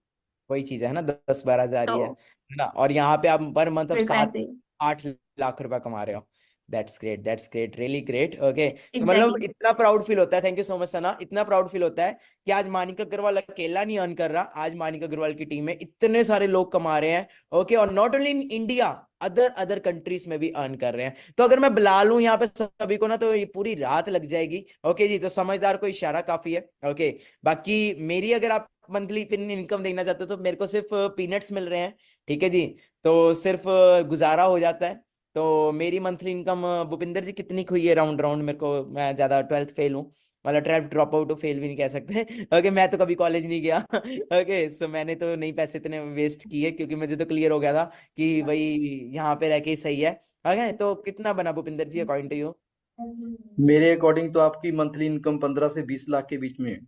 वही चीज है ना, 10-12 हज़ार ही तो है ना, और यहाँ पे आप पर मंथ अब बिल्कुल ऐसे 7-8 लाख रुपए कमा रहे हो। That's great, really great. Okay, so मतलब एग्जैक्टली। इतना प्राउड फील होता है, thank you so much Sana, इतना प्राउड फील होता है कि आज मानिका अग्रवाल अकेला नहीं अर्न कर रहा, आज मानिका अग्रवाल की टीम में इतने सारे लोग कमा रहे हैं। ओके, और not only in India, other countries में भी अर्न कर रहे हैं। तो अगर मैं बुला लूं यहाँ पे सभी को ना तो ये पूरी रात लग जाएगी। ओके जी, तो समझदार को इशारा काफी है। ओके, बाकी मेरी अगर आप मंथली इनकम देखना चाहते हो तो मेरे को सिर्फ पीनट्स मिल रहे हैं, ठीक है जी, तो सिर्फ गुजारा हो जाता है। तो मेरी मंथली इनकम भूपिंदर जी कितनी हुई है राउंड राउंड, मेरे को, मैं ज्यादा 12th फेल हूँ, मतलब 12th ड्रॉप आउट, फेल भी नहीं कह सकते। ओके, मैं तो कभी कॉलेज नहीं गया। ओके, सो मैंने तो नहीं पैसे इतने वेस्ट किए क्योंकि मुझे तो क्लियर हो गया था कि भाई यहाँ पे रह के ही सही है। ओके, तो कितना बना Bhupinder ji according to you? मेरे अकॉर्डिंग तो आपकी मंथली इनकम 15 से 20 लाख के बीच में है।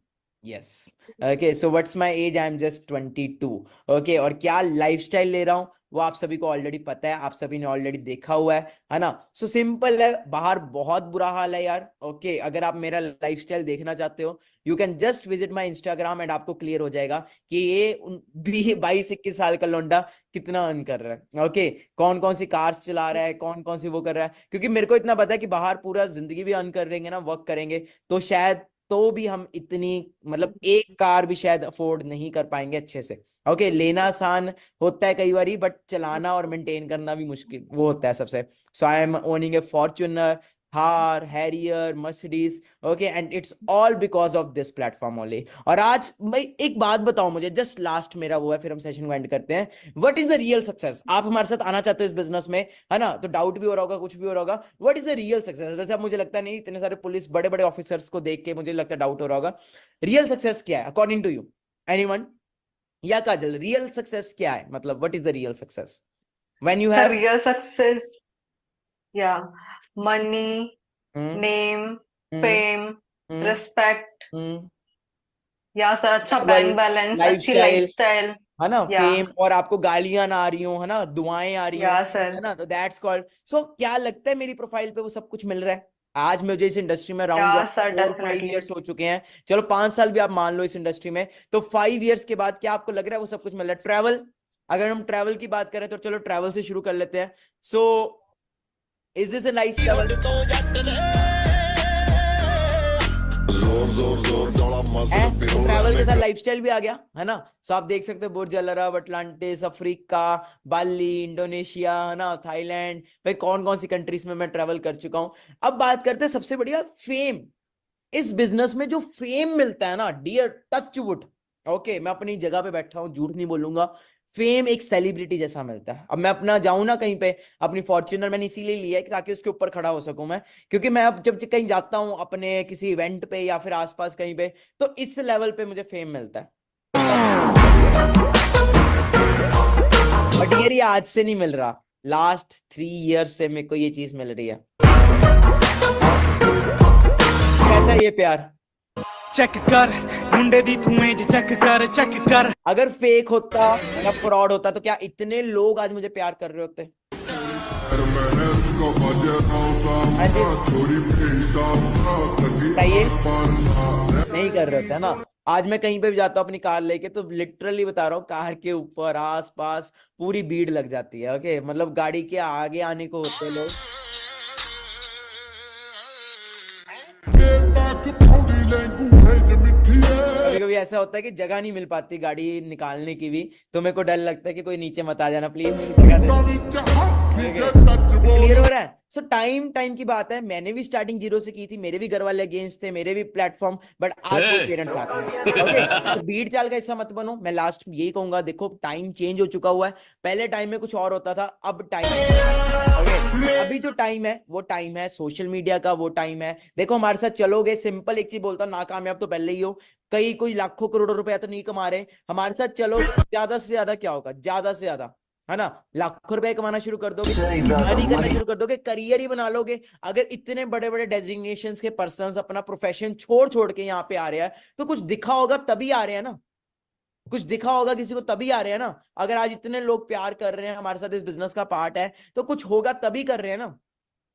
Yes. Okay, so what's my age? I am just 22। Okay, और क्या लाइफस्टाइल ले रहा हूँ वो आप सभी को ऑलरेडी पता है, आप सभी ने ऑलरेडी देखा हुआ है ना। सो सिंपल है, बाहर बहुत बुरा हाल है यार। ओके, अगर आप मेरा लाइफस्टाइल देखना चाहते हो you can just visit my Instagram and आपको क्लियर हो जाएगा कि ये 22-21 साल का लौंडा कितना अर्न कर रहा है। ओके, कौन कौन सी कार्स चला रहा है, कौन कौन सी वो कर रहा है, क्योंकि मेरे को इतना पता है कि बाहर पूरा जिंदगी भी अर्न कर रहेंगे ना, वर्क करेंगे तो शायद तो भी हम इतनी, मतलब एक कार भी शायद अफोर्ड नहीं कर पाएंगे अच्छे से। ओके, लेना आसान होता है कई बारी, बट चलाना और मेंटेन करना भी मुश्किल वो होता है सबसे। So I am owning a Fortuner, Thar, Harrier, Mercedes. Okay, and it's all because of this platform only. और आज भाई एक बात बताओ मुझे, जस्ट लास्ट मेरा वो है, फिर हम सेशन को एंड करते हैं। What is the real success? आप हमारे साथ आना चाहते हो इस बिजनेस में, है ना, तो डाउट भी हो रहा होगा, कुछ भी हो रहा होगा। What is the real success? वैसे अब मुझे लगता नहीं, इतने सारे पुलिस बड़े बड़े ऑफिसर्स को देख के मुझे लगता है डाउट हो रहा होगा। रियल सक्सेस क्या है अकॉर्डिंग टू यू? एनीवन? या काजल, रियल सक्सेस क्या है, मतलब what is the real success when you sir have real success, या मनी, नेम, फेम, रिस्पेक्ट, या सर अच्छा बैंक बैलेंस, अच्छी लाइफस्टाइल, है ना, या फेम, और आपको गालियां ना आ रही हो, है ना, दुआएं आ रही हो, या सर है ना, तो दैट्स कॉल्ड। सो क्या लगता है मेरी प्रोफाइल पे वो सब कुछ मिल रहा है? आज मुझे इस इंडस्ट्री में या राउंड सर 4-5 डेफिनेटली। इयर्स हो चुके हैं, चलो 5 साल भी आप मान लो इस इंडस्ट्री में, तो 5 इयर्स के बाद क्या आपको लग रहा है वो सब कुछ मिल रहा है? ट्रैवल, अगर हम ट्रैवल की बात करें तो चलो ट्रैवल से शुरू कर लेते हैं। So is this a nice travel? Travel के साथ लाइफस्टाइल भी आ गया, है ना। सो आप देख सकते हो बुर्ज अल अरब, अटलांटिस, अफ्रीका, बाली, इंडोनेशिया, है ना, थाईलैंड, भाई कौन कौन सी कंट्रीज में मैं ट्रैवल कर चुका हूं। अब बात करते हैं सबसे बढ़िया फेम। इस बिजनेस में जो फेम मिलता है ना, डियर टच वुड, ओके, मैं अपनी जगह पे बैठा हूं, झूठ नहीं बोलूंगा, फेम एक सेलिब्रिटी जैसा मिलता है। अब मैं अपना जाऊं ना कहीं पे, अपनी फॉर्च्यूनर मैंने इसीलिए लिया है ताकि उसके ऊपर खड़ा हो सकूं मैं, क्योंकि मैं अब जब कहीं जाता हूं अपने किसी इवेंट पे या फिर आसपास कहीं पे, तो इस लेवल पे मुझे फेम मिलता है। बट ये आज से नहीं मिल रहा, लास्ट 3 इयर्स से मेरे को ये चीज मिल रही है। कैसा ये प्यार? चेक कर मुंडे दी तू एज चेक कर। अगर फेक होता या फ्रॉड होता तो क्या इतने लोग आज मुझे प्यार कर रहे होते? नहीं कर रहे होते, है ना। आज मैं कहीं पे भी जाता हूँ अपनी कार लेके, तो लिटरली बता रहा हूँ, कार के ऊपर आस पास पूरी भीड़ लग जाती है। ओके, मतलब गाड़ी के आगे आने को होते लोग। कभी कभी ऐसा होता है कि जगह नहीं मिल पाती गाड़ी निकालने की भी, तो मेरे को डर लगता है कि कोई नीचे मत आ जाना प्लीज। क्लियर हो रहा है? सो टाइम की बात है, मैंने भी स्टार्टिंग जीरो से की थी, मेरे भी घर वाले अगेंस्ट थे, मेरे भी प्लेटफॉर्म, बट आज वो पेरेंट्स आते हैं। ओके, तो भीड़ चाल का हिस्सा मत बनो। मैं लास्ट यही कहूंगा, देखो टाइम चेंज हो चुका हुआ है, पहले टाइम में कुछ और होता था, अब टाइम ओके, अभी जो टाइम है वो टाइम है सोशल मीडिया का, वो टाइम है। देखो हमारे साथ चलोगे, सिंपल एक चीज बोलता हूँ, नाकामयाब तो पहले ही हो, कई कोई लाखों करोड़ों रुपया तो नहीं कमा रहे, हमारे साथ चलो, ज्यादा से ज्यादा क्या होगा, ज्यादा से ज्यादा है ना, लाखों रुपए कमाना शुरू कर दोगे, अर्निंग करना शुरू कर दोगे, करियर ही बना लोगे। अगर इतने बड़े बड़े डेजिग्नेशन के पर्सन अपना प्रोफेशन छोड़ छोड़ के यहाँ पे आ रहे हैं, तो कुछ दिखा होगा तभी आ रहे हैं ना, कुछ दिखा होगा किसी को तभी आ रहे हैं ना। अगर आज इतने लोग प्यार कर रहे हैं, हमारे साथ इस बिजनेस का पार्ट है, तो कुछ होगा तभी कर रहे हैं ना।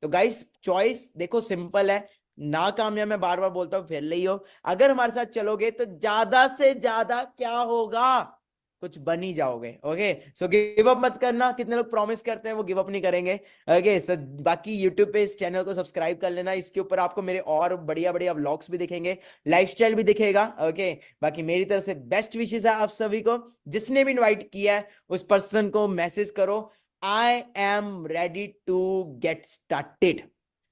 तो गाइस चॉइस देखो सिंपल है, नाकामयाब मैं बार बार बोलता हूं, फिर ले हो, अगर हमारे साथ चलोगे तो ज्यादा से ज्यादा क्या होगा, कुछ बन ही जाओगे। ओके, सो गिव अप मत करना, कितने लोग प्रॉमिस करते हैं वो गिव अप नहीं करेंगे। ओके, सो बाकी यूट्यूब पे इस चैनल को सब्सक्राइब कर लेना, इसके ऊपर आपको मेरे और बढ़िया बढ़िया व्लॉग्स भी दिखेंगे, लाइफस्टाइल भी दिखेगा। ओके, बाकी मेरी तरफ से बेस्ट विशेस है आप सभी को। जिसने भी इनवाइट किया है उस पर्सन को मैसेज करो, I am ready to get started.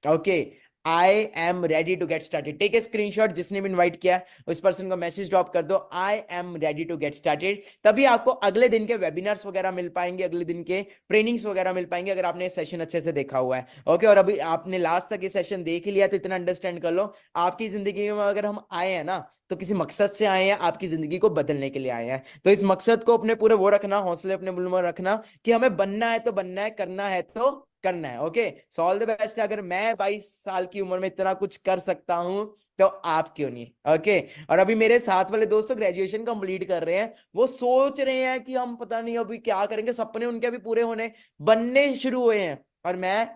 Okay, I am ready to get started, take a screenshot, जिसने भी इनवाइट किया है उस पर्सन को मैसेज ड्रॉप कर दो, I am ready to get started. तभी आपको अगले दिन के वेबिनार्स वगैरह मिल पाएंगे, अगले दिन के ट्रेनिंग्स वगैरह मिल पाएंगे, अगर आपने सेशन अच्छे से देखा हुआ है। ओके, और अभी आपने लास्ट तक ये सेशन देख लिया तो इतना अंडरस्टैंड कर लो, आपकी जिंदगी में अगर हम आए हैं ना, तो किसी मकसद से आए हैं, आपकी जिंदगी को बदलने के लिए आए हैं। तो इस मकसद को अपने पूरे वो रखना, हौसले अपने बुलंद रखना कि हमें बनना है तो बनना है, करना है तो करना है। Okay, so all the best. अगर मैं 22 साल की उम्र में इतना कुछ कर सकता हूं तो आप क्यों नहीं। ओके, और अभी मेरे साथ वाले दोस्तों ग्रेजुएशन कंप्लीट कर रहे हैं, वो सोच रहे हैं कि हम पता नहीं अभी क्या करेंगे, सपने उनके अभी पूरे होने बनने शुरू हुए हैं, और मैं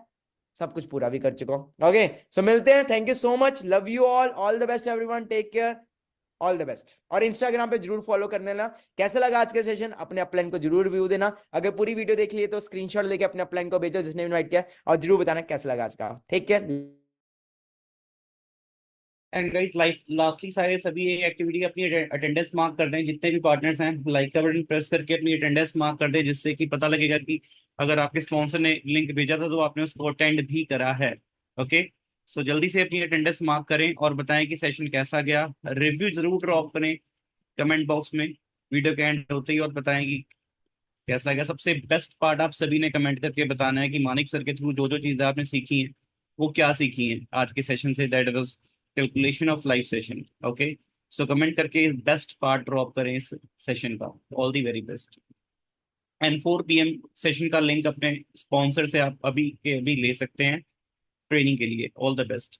सब कुछ पूरा भी कर चुका हूं। ओके, सो मिलते हैं, thank you so much, love you all the best everyone, take care, all the best. और इंस्टाग्राम पे जरूर फॉलो करने ना। कैसा लगा आज का सेशन, अपने अपलाइन को जरूर रिव्यू देना, अगर पूरी वीडियो देख लिए तो स्क्रीनशॉट लेके अपने अपलाइन को भेजो जिसने इनवाइट किया, और जरूर बताना कैसा लगा आज का। ठीक है, एंड गाइस लास्टली सारे सभी ये एक्टिविटी अपनी अटेंडेंस मार्क कर दें, जितने भी पार्टनर्स हैं, लाइक का बटन प्रेस करके अपनी अटेंडेंस मार्क कर दें, जिससे कि पता लगेगा कि अगर आपके स्पॉन्सर ने लिंक भेजा था तो आपने उसको अटेंड भी करा है। ओके, सो जल्दी से अपनी अटेंडेंस मार्क करें और बताएं कि सेशन कैसा गया। रिव्यू जरूर ड्रॉप करें कमेंट बॉक्स में वीडियो के एंड होते ही, और बताएं कि कैसा गया। सबसे बेस्ट पार्ट आप सभी ने कमेंट करके बताना है कि मानिक सर के थ्रू जो जो चीज़ें आपने सीखी हैं वो क्या सीखी हैं आज के सेशन से, that was calculation of live session. Okay, so comment करके बेस्ट पार्ट ड्रॉप करें इस सेशन का। All the very best. And 4 PM session का लिंक अपने स्पॉन्सर से आप अभी के अभी ले सकते हैं ट्रेनिंग के लिए। All the best.